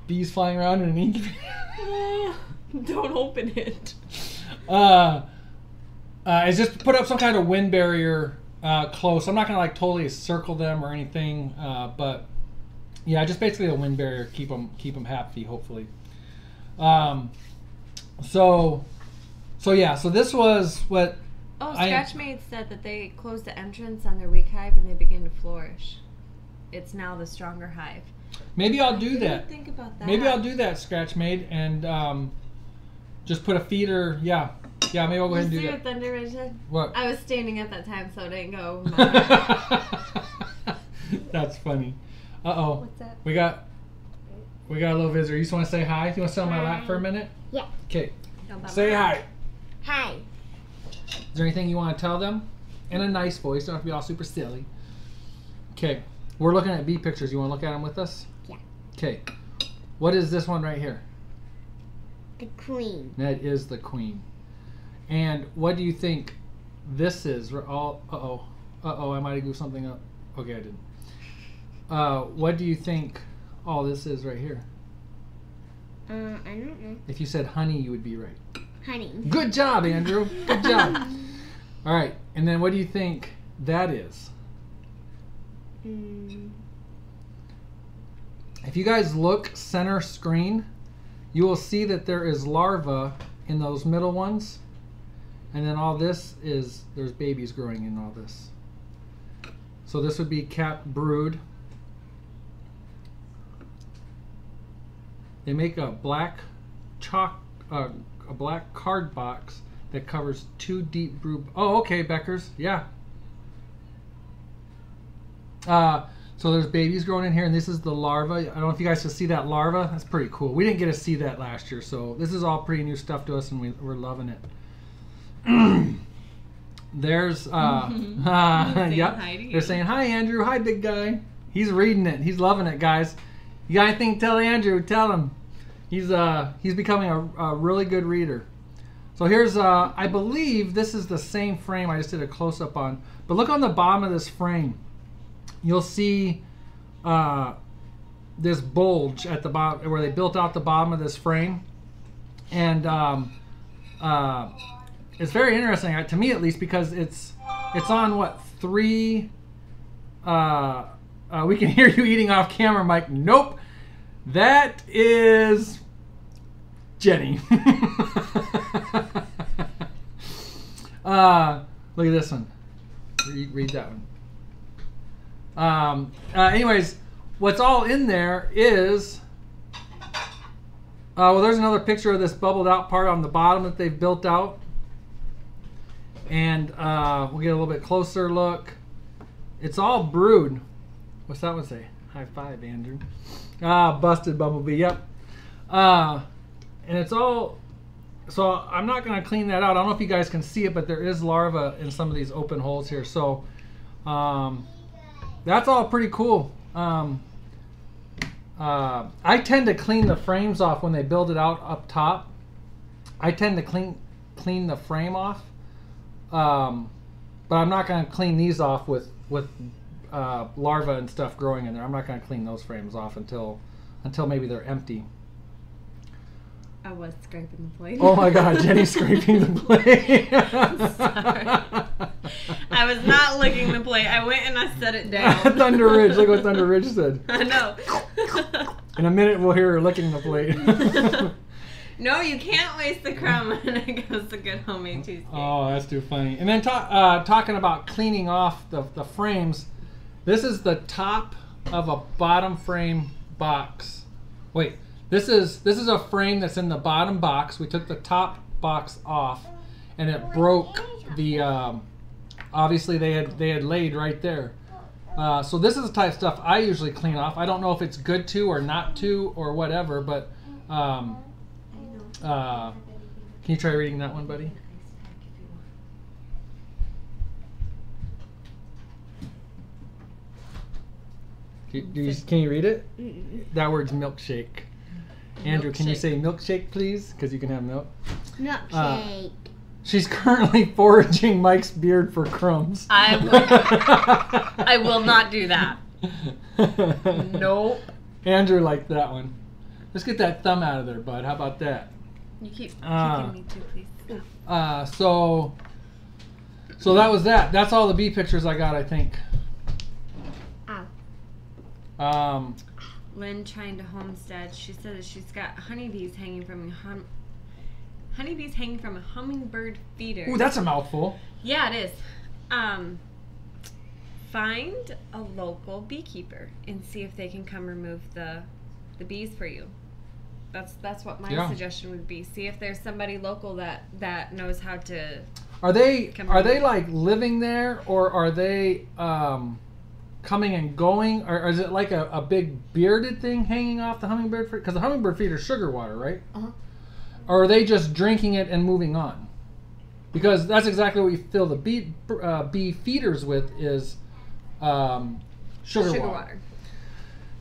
bees flying around in an incubator.
Don't open it.
Is just put up some kind of wind barrier close. I'm not gonna like totally circle them or anything, but. Yeah, just basically a wind barrier, keep them happy, hopefully. So this was what.
Oh, Scratch Made said that they closed the entrance on their weak hive and they begin to flourish. It's now the stronger hive.
Maybe I'll do that.
Think about that.
Maybe I'll do that, Scratch Made, and just put a feeder. Yeah, maybe I'll go ahead and do that.
See what Thunder said?
What?
I was standing at that time, so it didn't go.
That's funny. Uh-oh.
What's that?
We got a little visitor. You just want to say hi? You want to sit on my lap for a minute?
Yeah.
Okay. Say hi.
Hi.
Is there anything you want to tell them? In a nice voice. Don't have to be all super silly. Okay. We're looking at bee pictures. You want to look at them with us?
Yeah.
Okay. What is this one right here?
The queen.
That is the queen. And what do you think this is? Uh-oh, I might have goofed something up. Okay, I didn't. What do you think all this is right here?
I don't know.
If you said honey, you would be right.
Honey.
Good job, Andrew. Good job. All right, and then what do you think that is? If you guys look center screen, you will see that there is larvae in those middle ones. And then all this is, there's babies growing in all this. So this would be capped brood. They make a black black card box that covers 2 deep brood. Oh, okay, Beckers. Yeah. So there's babies growing in here, and this is the larva. I don't know if you guys can see that larva. That's pretty cool. We didn't get to see that last year, so this is all pretty new stuff to us, and we're loving it. There's yep. They're saying hi, Andrew. Hi, big guy. He's reading it. He's loving it, guys. You got anything to tell Andrew? Tell him. He's becoming a really good reader. So here's I believe this is the same frame I just did a close up on. But look on the bottom of this frame. You'll see this bulge at the bottom where they built out the bottom of this frame, and it's very interesting to me, at least, because it's on what 3. We can hear you eating off camera, Mike. Nope, that is Jenny. Look at this one. Read that one. Anyways, what's all in there is well, there's another picture of this bubbled out part on the bottom that they've built out, and we'll get a little bit closer look. It's all brood. What's that one say? High five, Andrew. Busted bumblebee. Yep. And it's all. So I'm not going to clean that out. I don't know if you guys can see it, but there is larvae in some of these open holes here. So That's all pretty cool. I tend to clean the frames off when they build it out up top. I tend to clean the frame off, but I'm not going to clean these off with larvae and stuff growing in there. I'm not going to clean those frames off until maybe they're empty.
I was scraping the plate.
Oh my God, Jenny's scraping the plate.
Sorry. I was not licking the plate. I went and I set it down.
Thunder Ridge, look what Thunder Ridge said.
I know.
In a minute, we'll hear her licking the plate.
No, you can't waste the crumb when it goes to good homemade cheesecake.
Oh, that's too funny. And then talking about cleaning off the frames, this is the top of a bottom frame box. Wait, this is a frame that's in the bottom box. We took the top box off, and it broke the. Obviously, they had laid right there. So this is the type of stuff I usually clean off. I don't know if it's good to or not to or whatever, but. Can you try reading that one, buddy? Can you read it? That word's milkshake. Andrew, can you say milkshake, please? Because you can have milk.
Milkshake.
She's currently foraging Mike's beard for crumbs.
I will not do that. Nope.
Andrew liked that one. Let's get that thumb out of there, bud. How about that?
You keep kicking me too, please.
So that was that. That's all the bee pictures I got, I think.
Lynn trying to homestead. She says she's got honeybees hanging from a hummingbird feeder.
Ooh, that's a mouthful.
Yeah, it is. Find a local beekeeper and see if they can come remove the bees for you. That's what my suggestion would be. See if there's somebody local that knows how to. Are they
like living there, or are they coming and going, or is it like a big bearded thing hanging off the hummingbird feeder? Because the hummingbird feeder is sugar water, right?
Uh-huh.
Or are they just drinking it and moving on? Because that's exactly what you fill the bee feeders with is sugar water.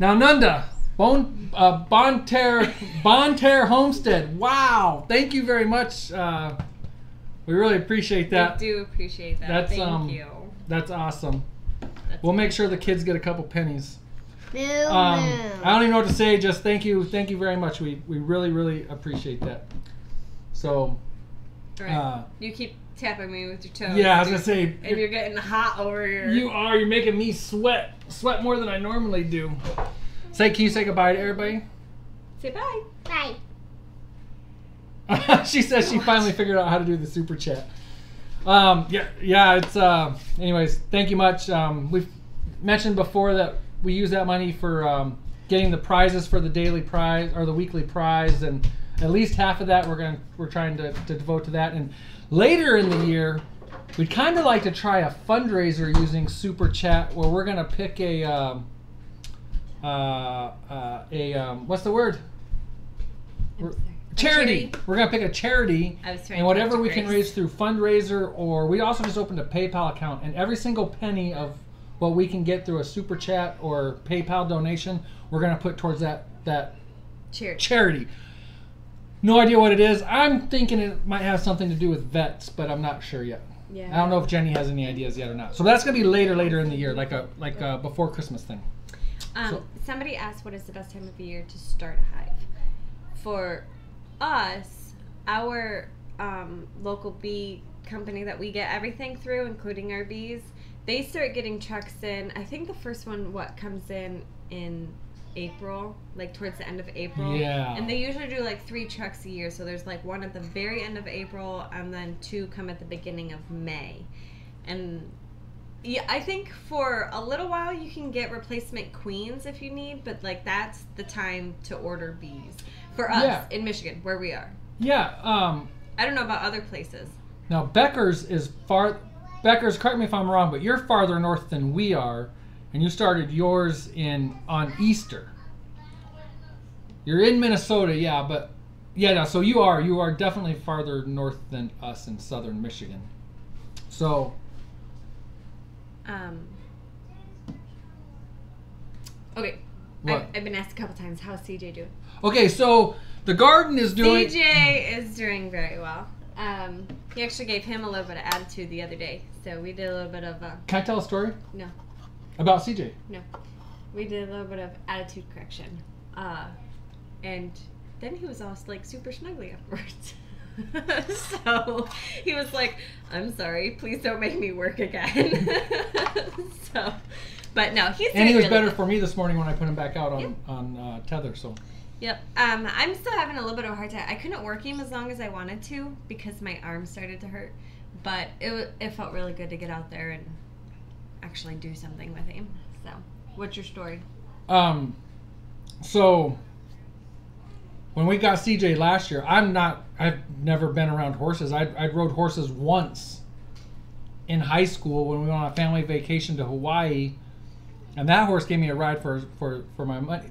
Now, Nunda, Bonne Terra Homestead. Wow, thank you very much. We really appreciate that.
We do appreciate that. Thank you.
That's awesome. We'll make sure the kids get a couple pennies.
I
don't even know what to say. Just thank you very much. We really, really appreciate that. So,
right. You keep tapping me with your toes.
Yeah, I was gonna say.
And you're getting hot over here.
You're making me sweat more than I normally do. Can you say goodbye to everybody?
Say bye.
Bye.
She says she finally figured out how to do the super chat. It's anyways, thank you much. We've mentioned before that we use that money for getting the prizes for the daily prize or the weekly prize, and at least half of that we're trying to devote to that. And later in the year, we'd kind of like to try a fundraiser using super chat where we're gonna pick a what's the word? Charity. We're gonna pick a charity, and whatever we can raise through fundraiser, or we also just opened a PayPal account, and every single penny of what we can get through a super chat or PayPal donation, we're gonna put towards that charity. No idea what it is. I'm thinking it might have something to do with vets, but I'm not sure yet.
Yeah.
I don't know if Jenny has any ideas yet or not. So that's gonna be later in the year, like a before Christmas thing.
Somebody asked what is the best time of the year to start a hive. For us, our local bee company that we get everything through, including our bees, they start getting trucks in. I think the first one comes in April, like towards the end of April.
Yeah.
And they usually do like 3 trucks a year. So there's like one at the very end of April, and then 2 come at the beginning of May. And yeah, I think for a little while you can get replacement queens if you need, but like that's the time to order bees for us in Michigan, where we are.
Yeah.
I don't know about other places.
Now Becker's is far. Becker's, correct me if I'm wrong, but you're farther north than we are, and you started yours on Easter. You're in Minnesota, yeah, but no, so you are definitely farther north than us in southern Michigan. So
Okay.
What?
I've been asked a couple times, how's CJ doing?
Okay, so the garden is doing...
CJ is doing very well. He actually gave him a little bit of attitude the other day. So we did a little bit of...
Can I tell a story?
No.
About CJ?
No. We did a little bit of attitude correction. And then he was all like super snuggly afterwards. So he was like, I'm sorry, please don't make me work again. So, but no, he's doing
And he was
really
better
good.
for me this morning when I put him back out on,
Yep.
on THUR, so...
Yep. I'm still having a little bit of a hard time. I couldn't work him as long as I wanted to because my arm started to hurt. But it felt really good to get out there and actually do something with him. So, what's your story?
So when we got CJ last year, I've never been around horses. I rode horses once in high school when we went on a family vacation to Hawaii, and that horse gave me a ride for my money.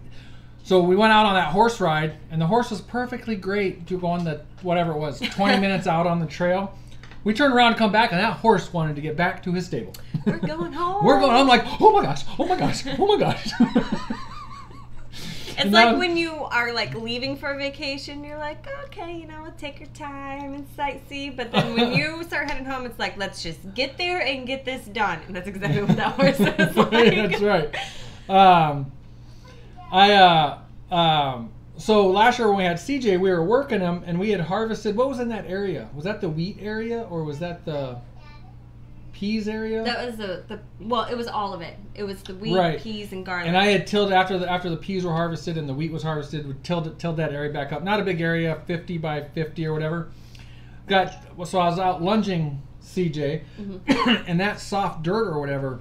So we went out on that horse ride, and the horse was perfectly great to go on the, whatever it was, 20 minutes out on the trail. We turned around and come back, and that horse wanted to get back to his stable.
We're going home.
We're going. I'm like, oh my gosh, oh my gosh, oh my gosh.
It's like when you are like leaving for a vacation, you're like, okay, you know, we'll take your time and sightsee. But then when you start heading home, it's like, let's just get there and get this done. And that's exactly what that horse is like.
That's right. So last year when we had CJ, we were working him, and we had harvested. What was in that area? Was that the wheat area, or was that the peas area?
That was well, it was all of it. It was the wheat,
Right.
peas, and garlic.
And I had tilled after the peas were harvested and the wheat was harvested. We tilled that area back up. Not a big area, 50 by 50 or whatever. So I was out lunging CJ, and that soft dirt or whatever,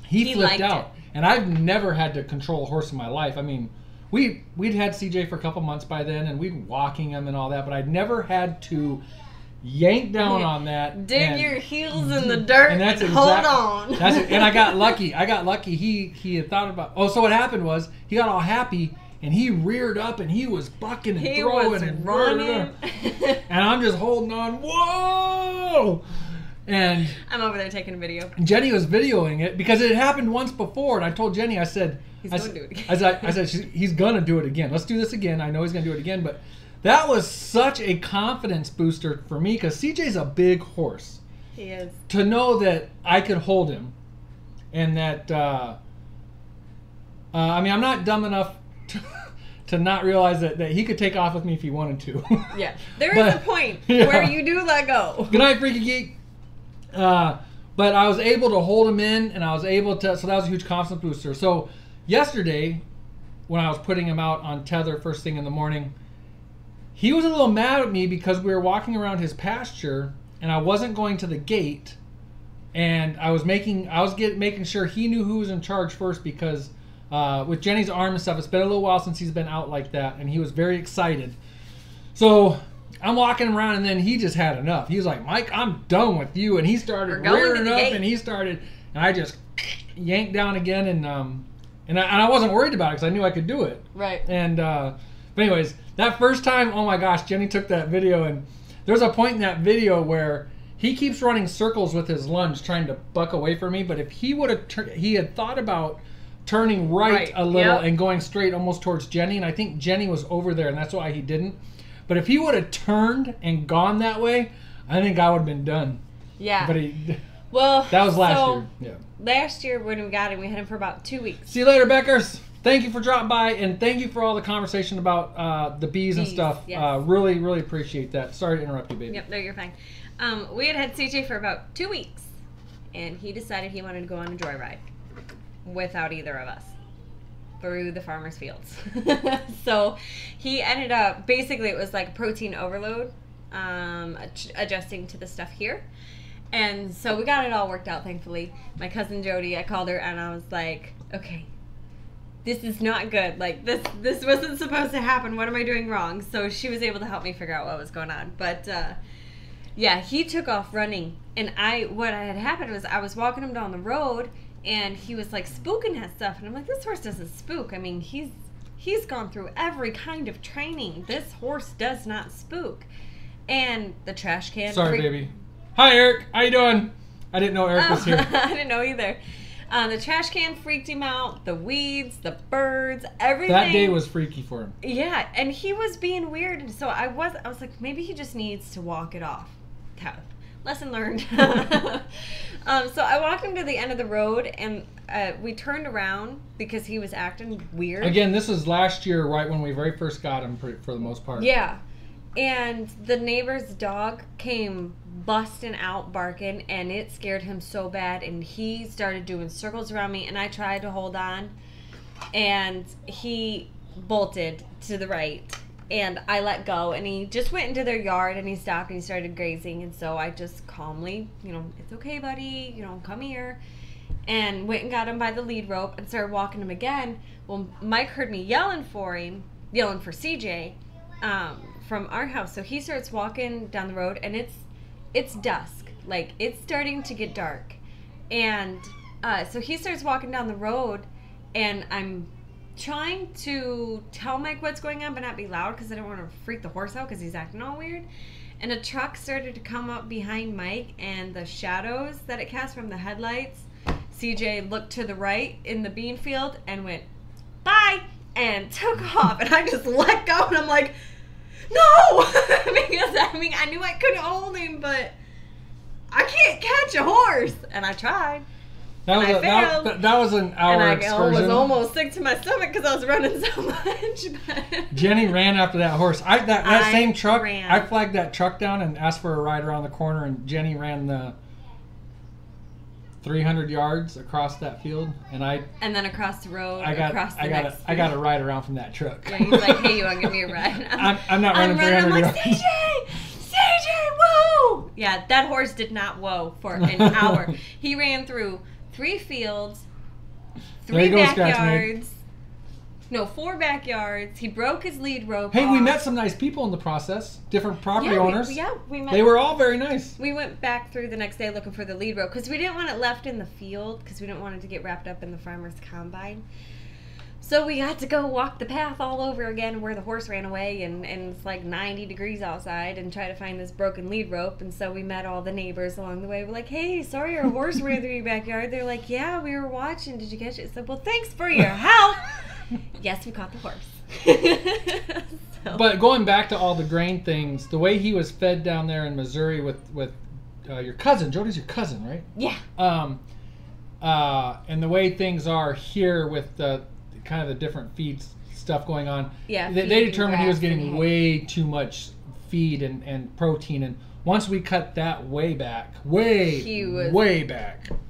he flipped out. And I've never had to control a horse in my life. I mean, we'd had CJ for a couple months by then, and we'd walking him and all that, but I'd never had to yank down on that.
Dig your heels in the dirt and hold on.
And I got lucky. He had thought about... Oh, so what happened was, he got all happy, and he reared up, and he was bucking and throwing and running. And I'm just holding on. Whoa! And
I'm over there taking a video.
Jenny was videoing it because it had happened once before, and I told Jenny, I said,
he's going to do it again.
I said, he's gonna do it again. Let's do this again. I know he's gonna do it again, but that was such a confidence booster for me because CJ's a big horse.
He is.
To know that I could hold him, and that I mean, I'm not dumb enough to not realize that he could take off with me if he wanted to.
Yeah, there is a point where you do let go.
Good night, Freaky Geek. But I was able to hold him in, and I was able to, so that was a huge confidence booster. So yesterday, when I was putting him out on THUR first thing in the morning, he was a little mad at me because we were walking around his pasture, and I wasn't going to the gate, and I was making sure he knew who was in charge first because with Jenny's arm and stuff, it's been a little while since he's been out like that, and he was very excited. So I'm walking around, and then he just had enough. He was like, Mike, I'm done with you. And he started rearing up, and and I just yanked down again, and I wasn't worried about it because I knew I could do it.
Right.
And but anyways, that first time, oh my gosh, Jenny took that video, and there's a point in that video where he keeps running circles with his lunge trying to buck away from me, but if he would have, he had thought about turning right a little and going straight almost towards Jenny, and I think Jenny was over there, and that's why he didn't. But if he would have turned and gone that way, I think I would have been done.
Yeah.
But that was last year. Yeah.
Last year when we got him, we had him for about 2 weeks.
See you later, Beckers. Thank you for dropping by, and thank you for all the conversation about the bees and stuff.
Yes.
Really, really appreciate that. Sorry to interrupt you, baby.
Yep, no, you're fine. We had CJ for about 2 weeks, and he decided he wanted to go on a joyride without either of us through the farmer's fields. So he ended up, basically it was like protein overload, adjusting to the stuff here. And so we got it all worked out, thankfully. My cousin Jody, I called her and I was like, okay, this is not good. Like this wasn't supposed to happen. What am I doing wrong? So she was able to help me figure out what was going on. But yeah, he took off running. And what had happened was I was walking him down the road, and he was like spooking at stuff, and I'm like, this horse doesn't spook. I mean, he's gone through every kind of training. This horse does not spook. And the trash can.
Sorry, baby. Hi, Eric. How you doing? I didn't know Eric was here.
I didn't know either. The trash can freaked him out. The weeds, the birds, everything.
That day was freaky for him.
Yeah, and he was being weird. And so I was like, maybe he just needs to walk it off. Lesson learned. So I walked him to the end of the road, and we turned around because he was acting weird.
Again, this is last year, right when we very first got him, for the most part.
Yeah. And the neighbor's dog came busting out barking, and it scared him so bad, and he started doing circles around me, and I tried to hold on, and he bolted to the right, and I let go, and he just went into their yard, and he stopped, and he started grazing, and so I just calmly, it's okay, buddy, come here, and went and got him by the lead rope and started walking him again. Well, Mike heard me yelling for CJ, from our house. So he starts walking down the road, and it's dusk. Like, it's starting to get dark. And so he starts walking down the road, and I'm trying to tell Mike what's going on, but not be loud because I don't want to freak the horse out because he's acting all weird. And a truck started to come up behind Mike, and the shadows that it cast from the headlights, CJ looked to the right in the bean field and went, bye, and took off. And I just let go, and I'm like, no! Because, I knew I couldn't hold him, but I can't catch a horse. And I tried. That
was an hour excursion.
And I was almost sick to my stomach because I was running so much.
Jenny ran after that horse. That same truck, I flagged that truck down and asked for a ride around the corner, and Jenny ran the 300 yards across that field, and then across the road. I got a ride around from that truck.
Yeah, he's like, hey, you want to give me a ride?
I'm not running 300
yards.
I'm like,
CJ, whoa! Yeah, that horse did not whoa for an hour. He ran through 3 fields, 3 backyards. No, 4 backyards. He broke his lead rope.
Hey, we met some nice people in the process. Different property owners.
We met.
They were all very nice.
We went back through the next day looking for the lead rope because we didn't want it left in the field because we didn't want it to get wrapped up in the farmer's combine. So we got to go walk the path all over again where the horse ran away, and it's like 90 degrees outside, and try to find this broken lead rope. And so we met all the neighbors along the way. We're like, hey, sorry our horse ran through your backyard. They're like, yeah, we were watching. Did you catch it? I said, well, thanks for your help. Yes, we caught the horse.
But going back to all the grain things, the way he was fed down there in Missouri with your cousin, Jody's your cousin, right?
Yeah.
And the way things are here with the kind of the different feed stuff going on,
yeah,
they determined he was getting way too much feed and protein, and once we cut that way back,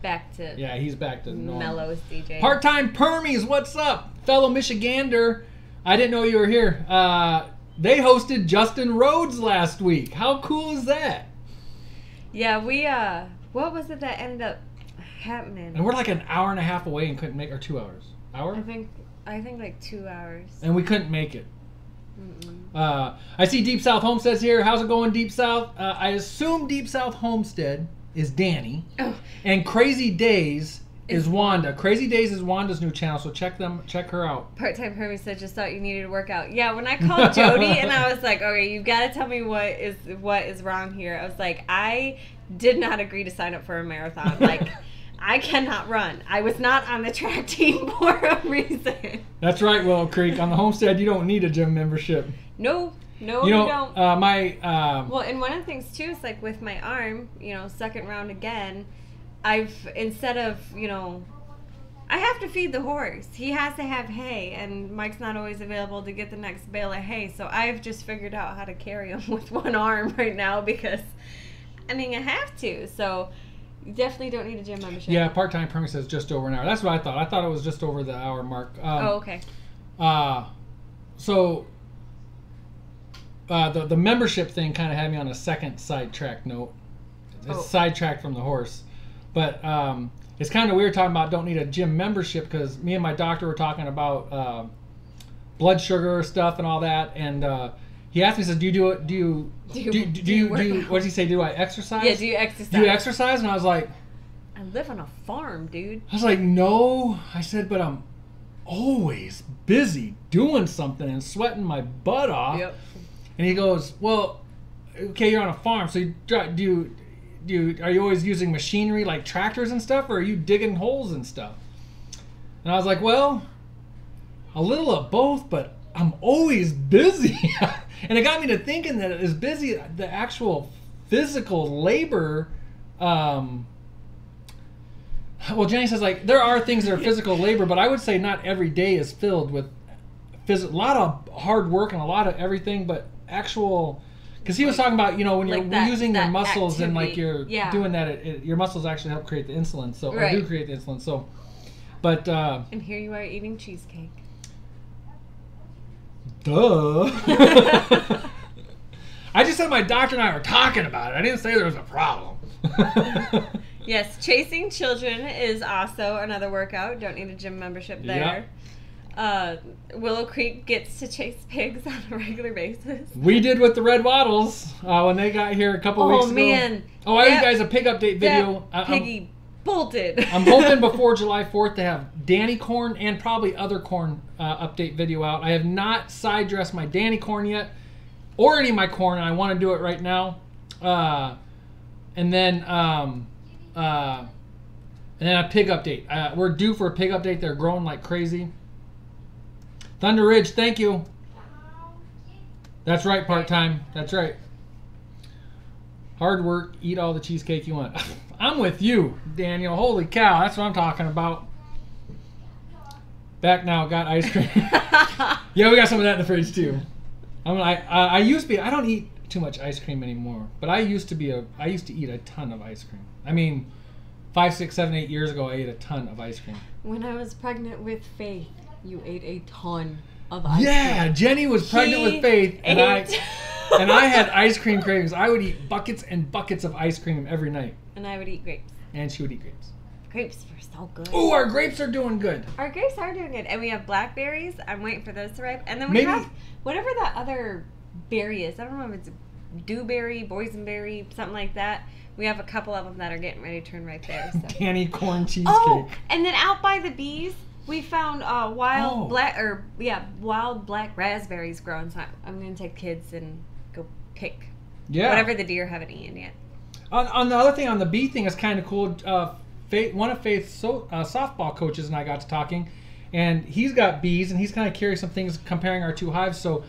back to
he's back to normal.
Mellow CJ.
Part-time Permies, what's up, fellow Michigander? I didn't know you were here. They hosted Justin Rhodes last week. How cool is that?
Yeah, we what was it that ended up happening?
And we're like an hour and a half away and couldn't make, or 2 hours. Hour?
I think like 2 hours.
And we couldn't make it. I see Deep South Homestead's here. How's it going, Deep South? I assume Deep South Homestead is Danny.
Oh.
And Crazy Days is Wanda. Crazy Days is Wanda's new channel, so check her out.
Part-time Permy said, just thought you needed to work out. Yeah, when I called Jody and I was like, okay, you got to tell me what is wrong here. I was like, I did not agree to sign up for a marathon. Like, I cannot run. I was not on the track team for a reason.
That's right, Willow Creek. On the homestead, you don't need a gym membership.
No, you don't.
Well,
and one of the things too is like with my arm, second round again, instead of, I have to feed the horse. He has to have hay, and Mike's not always available to get the next bale of hay. So I've just figured out how to carry him with one arm right now because, I have to. So you definitely don't need a gym membership.
Yeah, part-time Permy says just over an hour. That's what I thought. I thought it was just over the hour mark.
Okay.
So the membership thing kind of had me on a second sidetrack note. It's sidetracked from the horse. But it's kind of weird talking about don't need a gym membership because me and my doctor were talking about blood sugar stuff and all that, and he asked me, he says, do you what does he say? Do I exercise?
Yeah, do you exercise?
Do you exercise? And I was like,
I live on a farm, dude.
I was like, no. I said, but I'm always busy doing something and sweating my butt off.
Yep.
And he goes, well, okay, you're on a farm, so do you are you always using machinery like tractors and stuff, or are you digging holes and stuff? And I was like, well, a little of both, but I'm always busy. And it got me to thinking that as busy, the actual physical labor, well, Jenny says, like, there are things that are physical labor, but I would say not every day is filled with a lot of hard work and a lot of everything, but actual, because he was talking about, when you're using your muscles activity. And like you're doing that, your muscles actually help create the insulin, so or do create the insulin. So, but
and here you are eating cheesecake.
Duh. I just said my doctor and I were talking about it. I didn't say there was a problem.
Yes, chasing children is also another workout. Don't need a gym membership there. Yep. Willow Creek gets to chase pigs on a regular basis. We did with the Red Wattles when they got here a couple weeks ago. Oh, man. Oh, I owe you guys a pig update video. Piggy bolted.
I'm hoping before July 4th to have Danny corn and probably other corn update video out. I have not side dressed my Danny corn yet or any of my corn, and I want to do it right now. And then a pig update. We're due for a pig update. They're growing like crazy. Thunder Ridge, thank you. That's right, part-time. That's right. Hard work, eat all the cheesecake you want. I'm with you, Daniel. Holy cow, that's what I'm talking about. Back now, got ice cream. Yeah, we got some of that in the fridge too. I used to be. I don't eat too much ice cream anymore, but I used to eat a ton of ice cream. I mean, 5, 6, 7, 8 years ago, I ate a ton of ice cream.
When I was pregnant with Faith, you ate a ton of ice cream.
Yeah, Jenny was pregnant with Faith, and I had ice cream cravings. I would eat buckets and buckets of ice cream every night.
And I would eat grapes.
And she would eat grapes.
Grapes were so good.
Ooh, our grapes are doing good.
Our grapes are doing good. And we have blackberries. I'm waiting for those to ripe. And then we have whatever that other berry is. I don't know if it's dewberry, boysenberry, something like that. We have a couple of them that are getting ready to turn right there. So.
Candy corn cheesecake.
Oh, and then out by the bees, we found wild black raspberries growing. So I'm going to take kids and go pick whatever the deer haven't eaten yet.
On the other thing, on the bee thing, is kind of cool. One of Faith's softball coaches and I got to talking, and he's got bees, and he's kind of curious some things comparing our two hives. So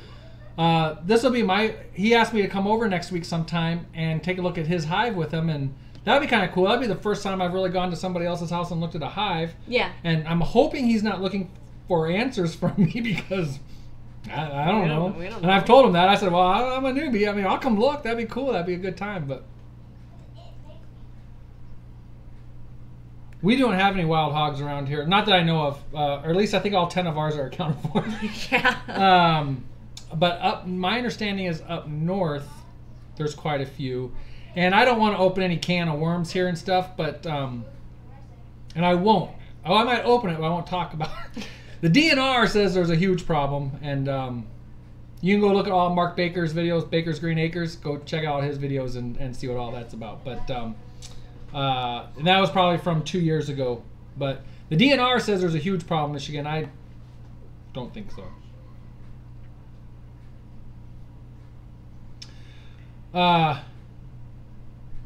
this will be he asked me to come over next week sometime and take a look at his hive with him, and that'd be kind of cool. That'd be the first time I've really gone to somebody else's house and looked at a hive.
Yeah. And
I'm hoping he's not looking for answers from me because I don't know. And I've told him that. I said, well, I'm a newbie. I mean, I'll come look. That'd be cool. That'd be a good time, but we don't have any wild hogs around here. Not that I know of. Or at least I think all 10 of ours are accounted for.
Yeah.
But my understanding is up north, there's quite a few. And I don't want to open any can of worms here and stuff, but, and I won't. Oh, I might open it, but I won't talk about it. The DNR says there's a huge problem, and you can go look at all Mark Baker's videos, Baker's Green Acres. Go check out his videos and see what all that's about. But and that was probably from 2 years ago. But the DNR says there's a huge problem in Michigan. I don't think so.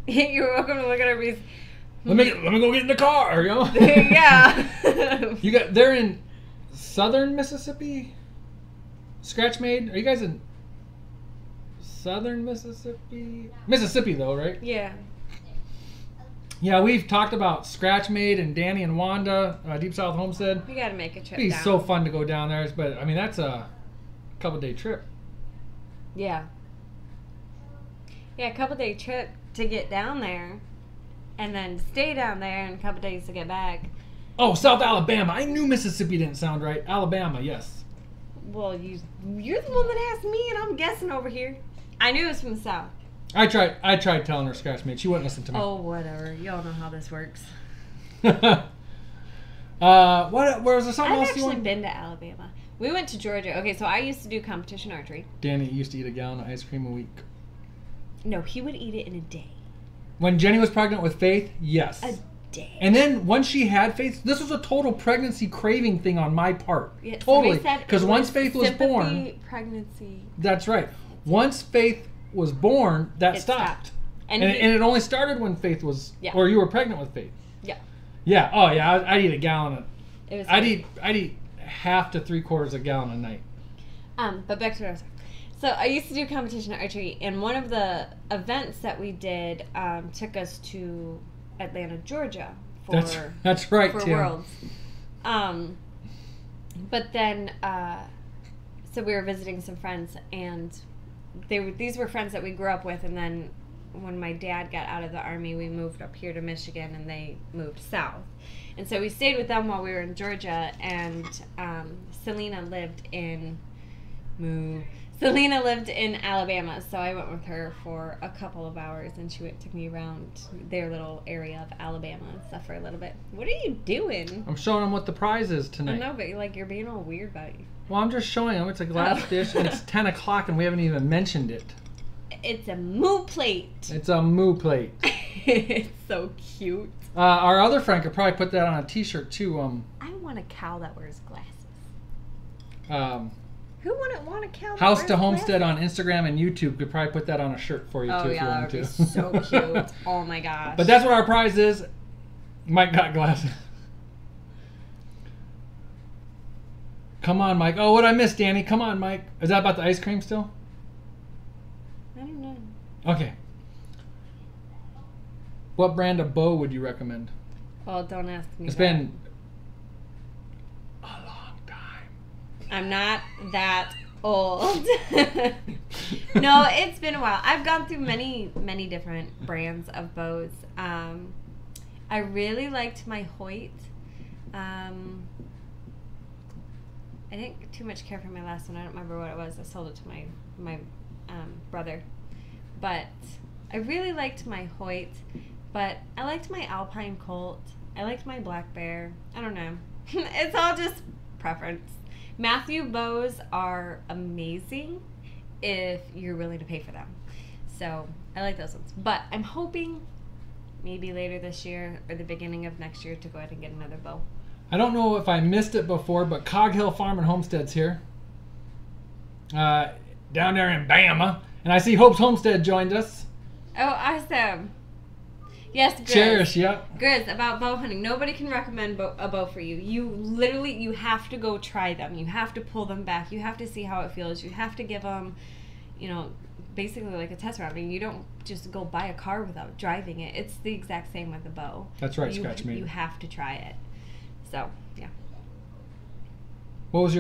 You're welcome to look at our bees.
Let me go get in the car, you know?
Yeah.
They're in southern Mississippi? Scratch Made? Are you guys in southern Mississippi? Mississippi though, right?
Yeah.
Yeah, we've talked about Scratch Made and Danny and Wanda, Deep South Homestead.
We gotta make a trip
It'd be
down.
so fun to go down there, but I mean that's a couple-day trip.
Yeah. Yeah, a couple-day trip to get down there, and then stay down there, and a couple days to get back.
Oh, South Alabama. I knew Mississippi didn't sound right. Alabama, yes.
Well, you're the one that asked me, and I'm guessing over here. I knew it was from the South.
I tried telling her Scratch Made. She wouldn't listen to me.
Oh, whatever. Y'all know how this works.
Where was there something else
I've
you
actually
want?
been to Alabama. We went to Georgia. Okay, so I used to do competition archery.
Danny used to eat a gallon of ice cream a week.
No, he would eat it in a day.
When Jenny was pregnant with Faith, yes.
A day.
And then once she had Faith, this was a total pregnancy craving thing on my part.
Yeah,
totally. Because once Faith was born.
Pregnancy.
That's right. Once Faith was born, that stopped. And it only started when Faith was,
Yeah.
or you were pregnant with Faith.
Yeah.
Yeah. Oh yeah. I'd eat a gallon. I'd
It was
eat half to 3/4 a gallon a night.
But back to what I was saying. So I used to do competition archery, and one of the events that we did took us to Atlanta, Georgia for
that's right,
for
Tim.
Worlds. But then so we were visiting some friends, and these were friends that we grew up with, and then when my dad got out of the Army, we moved up here to Michigan, and they moved south. And so we stayed with them while we were in Georgia, and Selena lived in Alabama, so I went with her for a couple of hours, and she took me around their little area of Alabama and stuff for a little bit. What are you doing?
I'm showing them what the prize is tonight.
I know, but like you're being all weird about it.
Well, I'm just showing them. It's a glass dish, and it's 10 o'clock, and we haven't even mentioned it.
It's a moo plate.
It's a moo plate.
It's so cute.
Our other friend could probably put that on a T-shirt too.
I want a cow that wears glasses. Who wouldn't want a cow that
House
wears
to Homestead
glasses?
on Instagram and YouTube could probably put that on a shirt for you too if you
that
want
would be
to.
so cute. Oh my gosh.
But that's what our prize is. Mike got glasses. Come on, Mike. Oh, what I missed, Danny? Come on, Mike. Is that about the ice cream still?
I don't know.
Okay. What brand of bow would you recommend?
Well, don't ask me.
It's been a long time.
I'm not that old. No, it's been a while. I've gone through many different brands of bows. I really liked my Hoyt. I didn't too much care for my last one. I don't remember what it was. I sold it to my brother. But I really liked my Hoyt. But I liked my Alpine Colt. I liked my Black Bear. I don't know. It's all just preference. Matthew bows are amazing if you're willing to pay for them. So I like those ones. But I'm hoping maybe later this year or the beginning of next year to go ahead and get another bow.
I don't know if I missed it before, but Cog Hill Farm and Homestead's here. Down there in Bama. And I see Hope's Homestead joined us.
Oh, awesome. Yes, Grizz.
Cherish, yep.
Grizz, about bow hunting. Nobody can recommend a bow for you. You have to go try them. You have to pull them back. You have to see how it feels. You have to give them, basically like a test run. I mean, you don't just go buy a car without driving it. It's the exact same with the bow.
That's right, Scratch Made.
You have to try it. So, yeah.
What was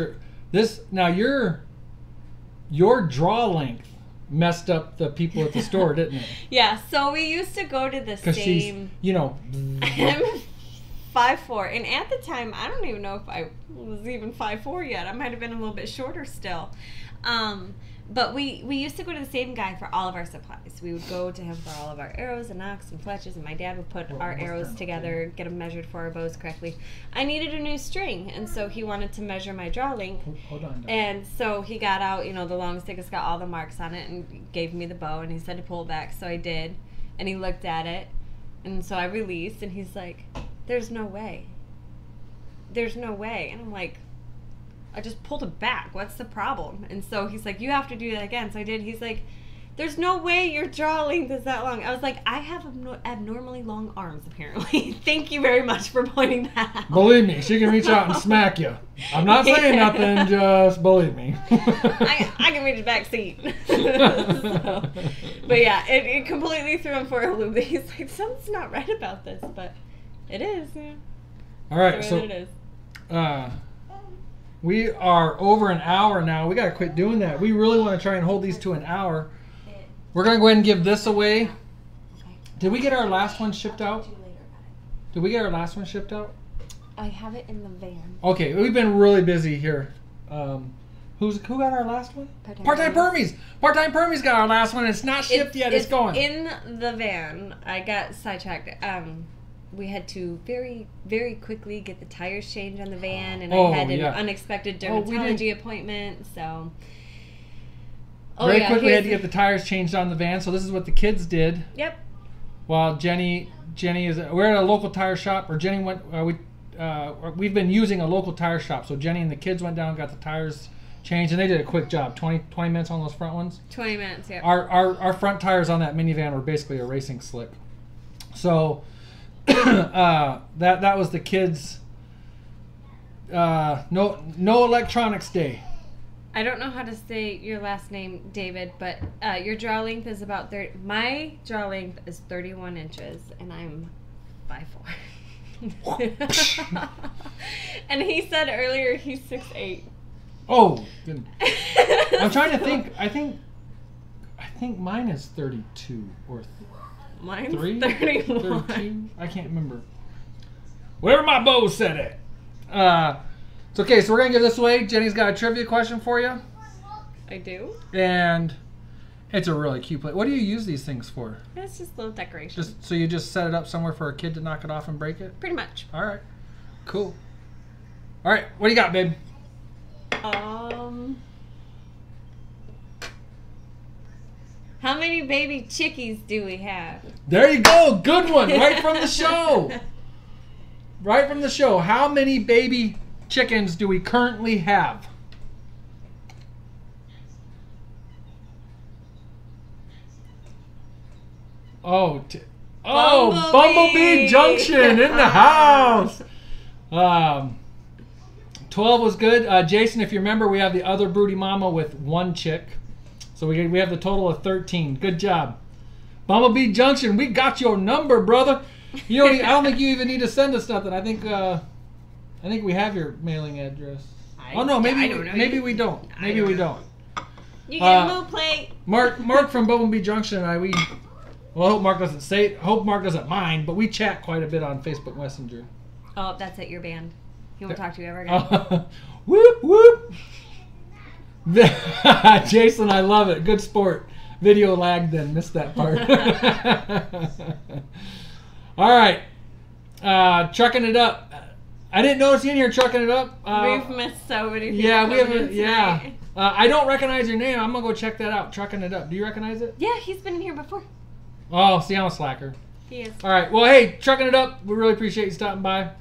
your draw length messed up the people at the store, didn't it?
Yeah, so we used to go to the same...
She's,
I'm 5'4", and at the time, I don't even know if I was even 5'4" yet. I might have been a little bit shorter still. But we used to go to the same guy for all of our supplies. We would go to him for all of our arrows and nocks and fletches, and my dad would put our arrows together, get them measured for our bows correctly. I needed a new string, and so he wanted to measure my draw length.
Hold on.
And so he got out, the long stick has got all the marks on it, and gave me the bow, and he said to pull it back, so I did. And he looked at it, and so I released, and he's like, "There's no way. There's no way." And I'm like, I just pulled it back. What's the problem? And so he's like, "You have to do that again." So I did. He's like, "There's no way your draw length is that long." I was like, "I have abnormally long arms, apparently." Thank you very much for pointing that out.
Believe me, she can reach out and smack you. I'm not saying nothing, just believe me.
I can reach the back seat. So, but yeah, it completely threw him for a loop. He's like, "Something's not right about this," but it is. Yeah.
All right,
so it is.
We are over an hour now. We got to quit doing that. We really want to try and hold these to an hour. We're going to go ahead and give this away. Did we get our last one shipped out? Did we get our last one shipped out?
I have it in the van.
Okay, we've been really busy here. Who got our last one? Part-Time Permies. Part-Time Permies got our last one. It's not shipped yet. It's going.
In the van. I got sidetracked. We had to very, very quickly get the tires changed on the van, and I had an unexpected dermatology appointment, so...
Very quickly had to get the tires changed on the van, so this is what the kids did.
Yep.
While Jenny is... We're at a local tire shop, or Jenny went... we've been using a local tire shop, so Jenny and the kids went down and got the tires change, and they did a quick job. 20 minutes on those front ones.
20 minutes, yeah.
Our front tires on that minivan were basically a racing slick. So that was the kids' no electronics day.
I don't know how to say your last name, David, but your draw length is about 30. My draw length is 31 inches, and I'm 5'4". And he said earlier he's 6'8".
Oh, good. I'm trying to think. I think mine is 32 or
Mine's
31. 32. I can't remember. Whatever my bow said it. It's okay. So we're gonna give this away. Jenny's got a trivia question for you.
I do.
And it's a really cute plate. What do you use these things for?
It's just a little decoration.
Just so you just set it up somewhere for a kid to knock it off and break it?
Pretty much.
All right. Cool. All right. What do you got, babe?
How many baby chickies do we have?
There you go. Good one. Right from the show. Right from the show. How many baby chickens do we currently have? Bumblebee Junction in the house. 12 was good. Jason, if you remember, we have the other broody mama with 1 chick. So we have the total of 13. Good job. Bumblebee Junction, we got your number, brother. You don't. I don't think you even need to send us nothing. I think we have your mailing address. Maybe we don't. Maybe we don't.
You get a little plate.
Mark from Bumblebee Junction and I, I hope Mark doesn't mind, but we chat quite a bit on Facebook Messenger.
Oh, that's it, your band. He won't talk to you ever again.
Whoop, whoop. Jason, I love it. Good sport. Video lag then. Missed that part. All right. Trucking it up. I didn't notice you in here trucking it up.
We've missed so many people.
Yeah, we haven't. Yeah. I don't recognize your name. I'm going to go check that out. Trucking it up. Do you recognize it?
Yeah, he's been in here before.
Oh, see, I'm a slacker.
He is.
All right. Well, hey, trucking it up. We really appreciate you stopping by.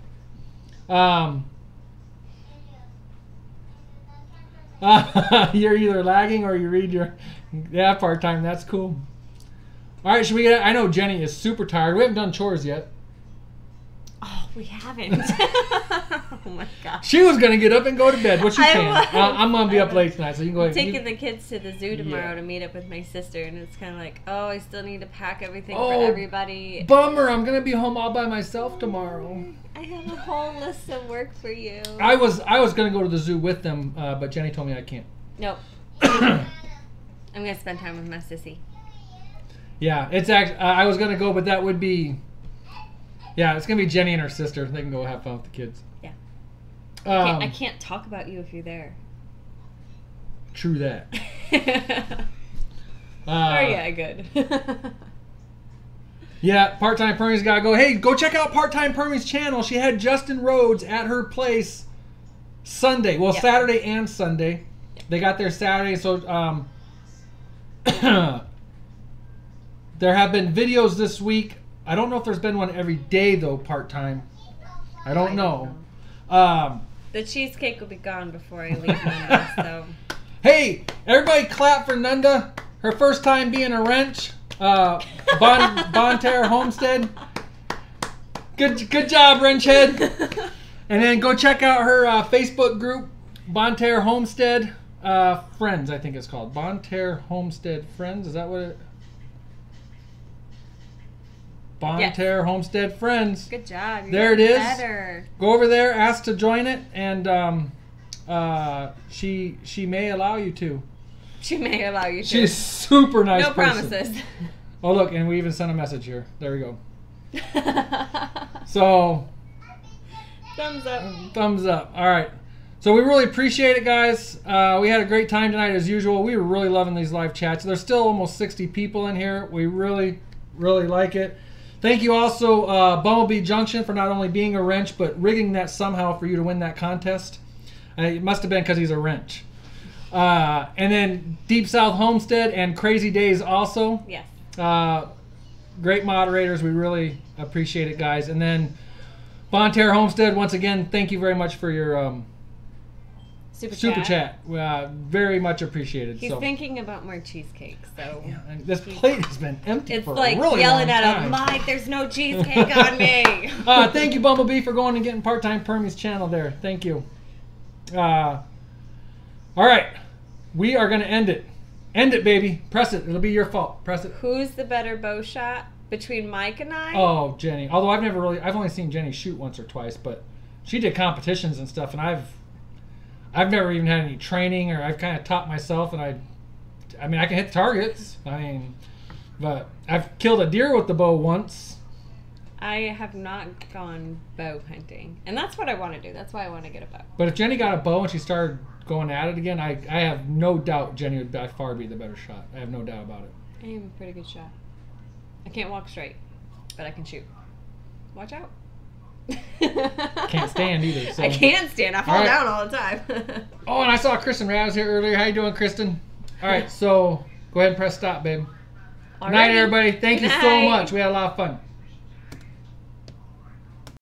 You're either lagging or you read your part-time. That's cool. All right, should we get? I know Jenny is super tired. We haven't done chores yet.
Oh, we haven't. Oh my gosh.
She was gonna get up and go to bed, which you can. I'm gonna be up late tonight, so you can go ahead.
Taking the kids to the zoo tomorrow to meet up with my sister, and it's kind of like, oh, I still need to pack everything for everybody.
Bummer! I'm gonna be home all by myself tomorrow.
I have a whole list of work for you.
I was gonna go to the zoo with them, but Jenny told me I can't.
Nope. I'm gonna spend time with my sissy.
Yeah, it's actually I was gonna go, but that would be. Yeah, it's gonna be Jenny and her sister. They can go have fun with the kids.
Yeah. I can't talk about you if you're there.
True that.
Yeah, good.
Yeah, Part-Time Permy's gotta go. Hey, go check out Part-Time Permy's channel. She had Justin Rhodes at her place Sunday. Well, Saturday and Sunday. They got there Saturday, so there have been videos this week. I don't know if there's been one every day though, part-time. I don't know.
The cheesecake will be gone before I leave Monday, so.
Hey, everybody clap for Nunda. Her first time being a wrench. Bonne Terra Homestead. Good job, wrench head. And then go check out her Facebook group, Bonne Terra Homestead Friends, I think it's called. Bonne Terra Homestead Friends. Is that what it? Bonne Terra Homestead Friends.
Good job.
There it is.
Better.
Go over there, ask to join it, and she may allow you to.
She may allow you to.
She's a super nice
person. No promises.
Oh, look, and we even sent a message here. There we go. So.
Thumbs up.
Thumbs up. All right. So we really appreciate it, guys. We had a great time tonight as usual. We were really loving these live chats. There's still almost 60 people in here. We really, really like it. Thank you also, Bumblebee Junction, for not only being a wrench, but rigging that somehow for you to win that contest. It must have been because he's a wrench. And then Deep South Homestead and Crazy Days also.
Yes.
Great moderators. We really appreciate it, guys. And then Bonne Terra Homestead, once again, thank you very much for your Super chat. Very much appreciated.
He's thinking about more cheesecake, so.
Yeah, and this plate has been empty for a really long time.
It's like yelling at him, Mike, there's no cheesecake on me.
Thank you, Bumblebee, for going and getting part-time Permy's channel there. Thank you. All right. We are going to end it. End it, baby. Press it. It'll be your fault. Press it.
Who's the better bow shot between Mike and I?
Oh, Jenny. Although I've only seen Jenny shoot once or twice, but she did competitions and stuff, and I've never even had any training, or I've kind of taught myself, and I mean, I can hit targets. But I've killed a deer with the bow once.
I have not gone bow hunting, and that's what I want to do. That's why I want to get a bow.
But if Jenny got a bow and she started going at it again, I have no doubt Jenny would by far be the better shot. I have no doubt about it.
I am a pretty good shot. I can't walk straight, but I can shoot. Watch out.
Can't stand either. So.
I can't stand. I fall down all the time.
Oh, and I saw Kristen Raz here earlier. How you doing, Kristen? All right, so go ahead and press stop, babe. Good night, everybody. Thank you so much. We had a lot of fun.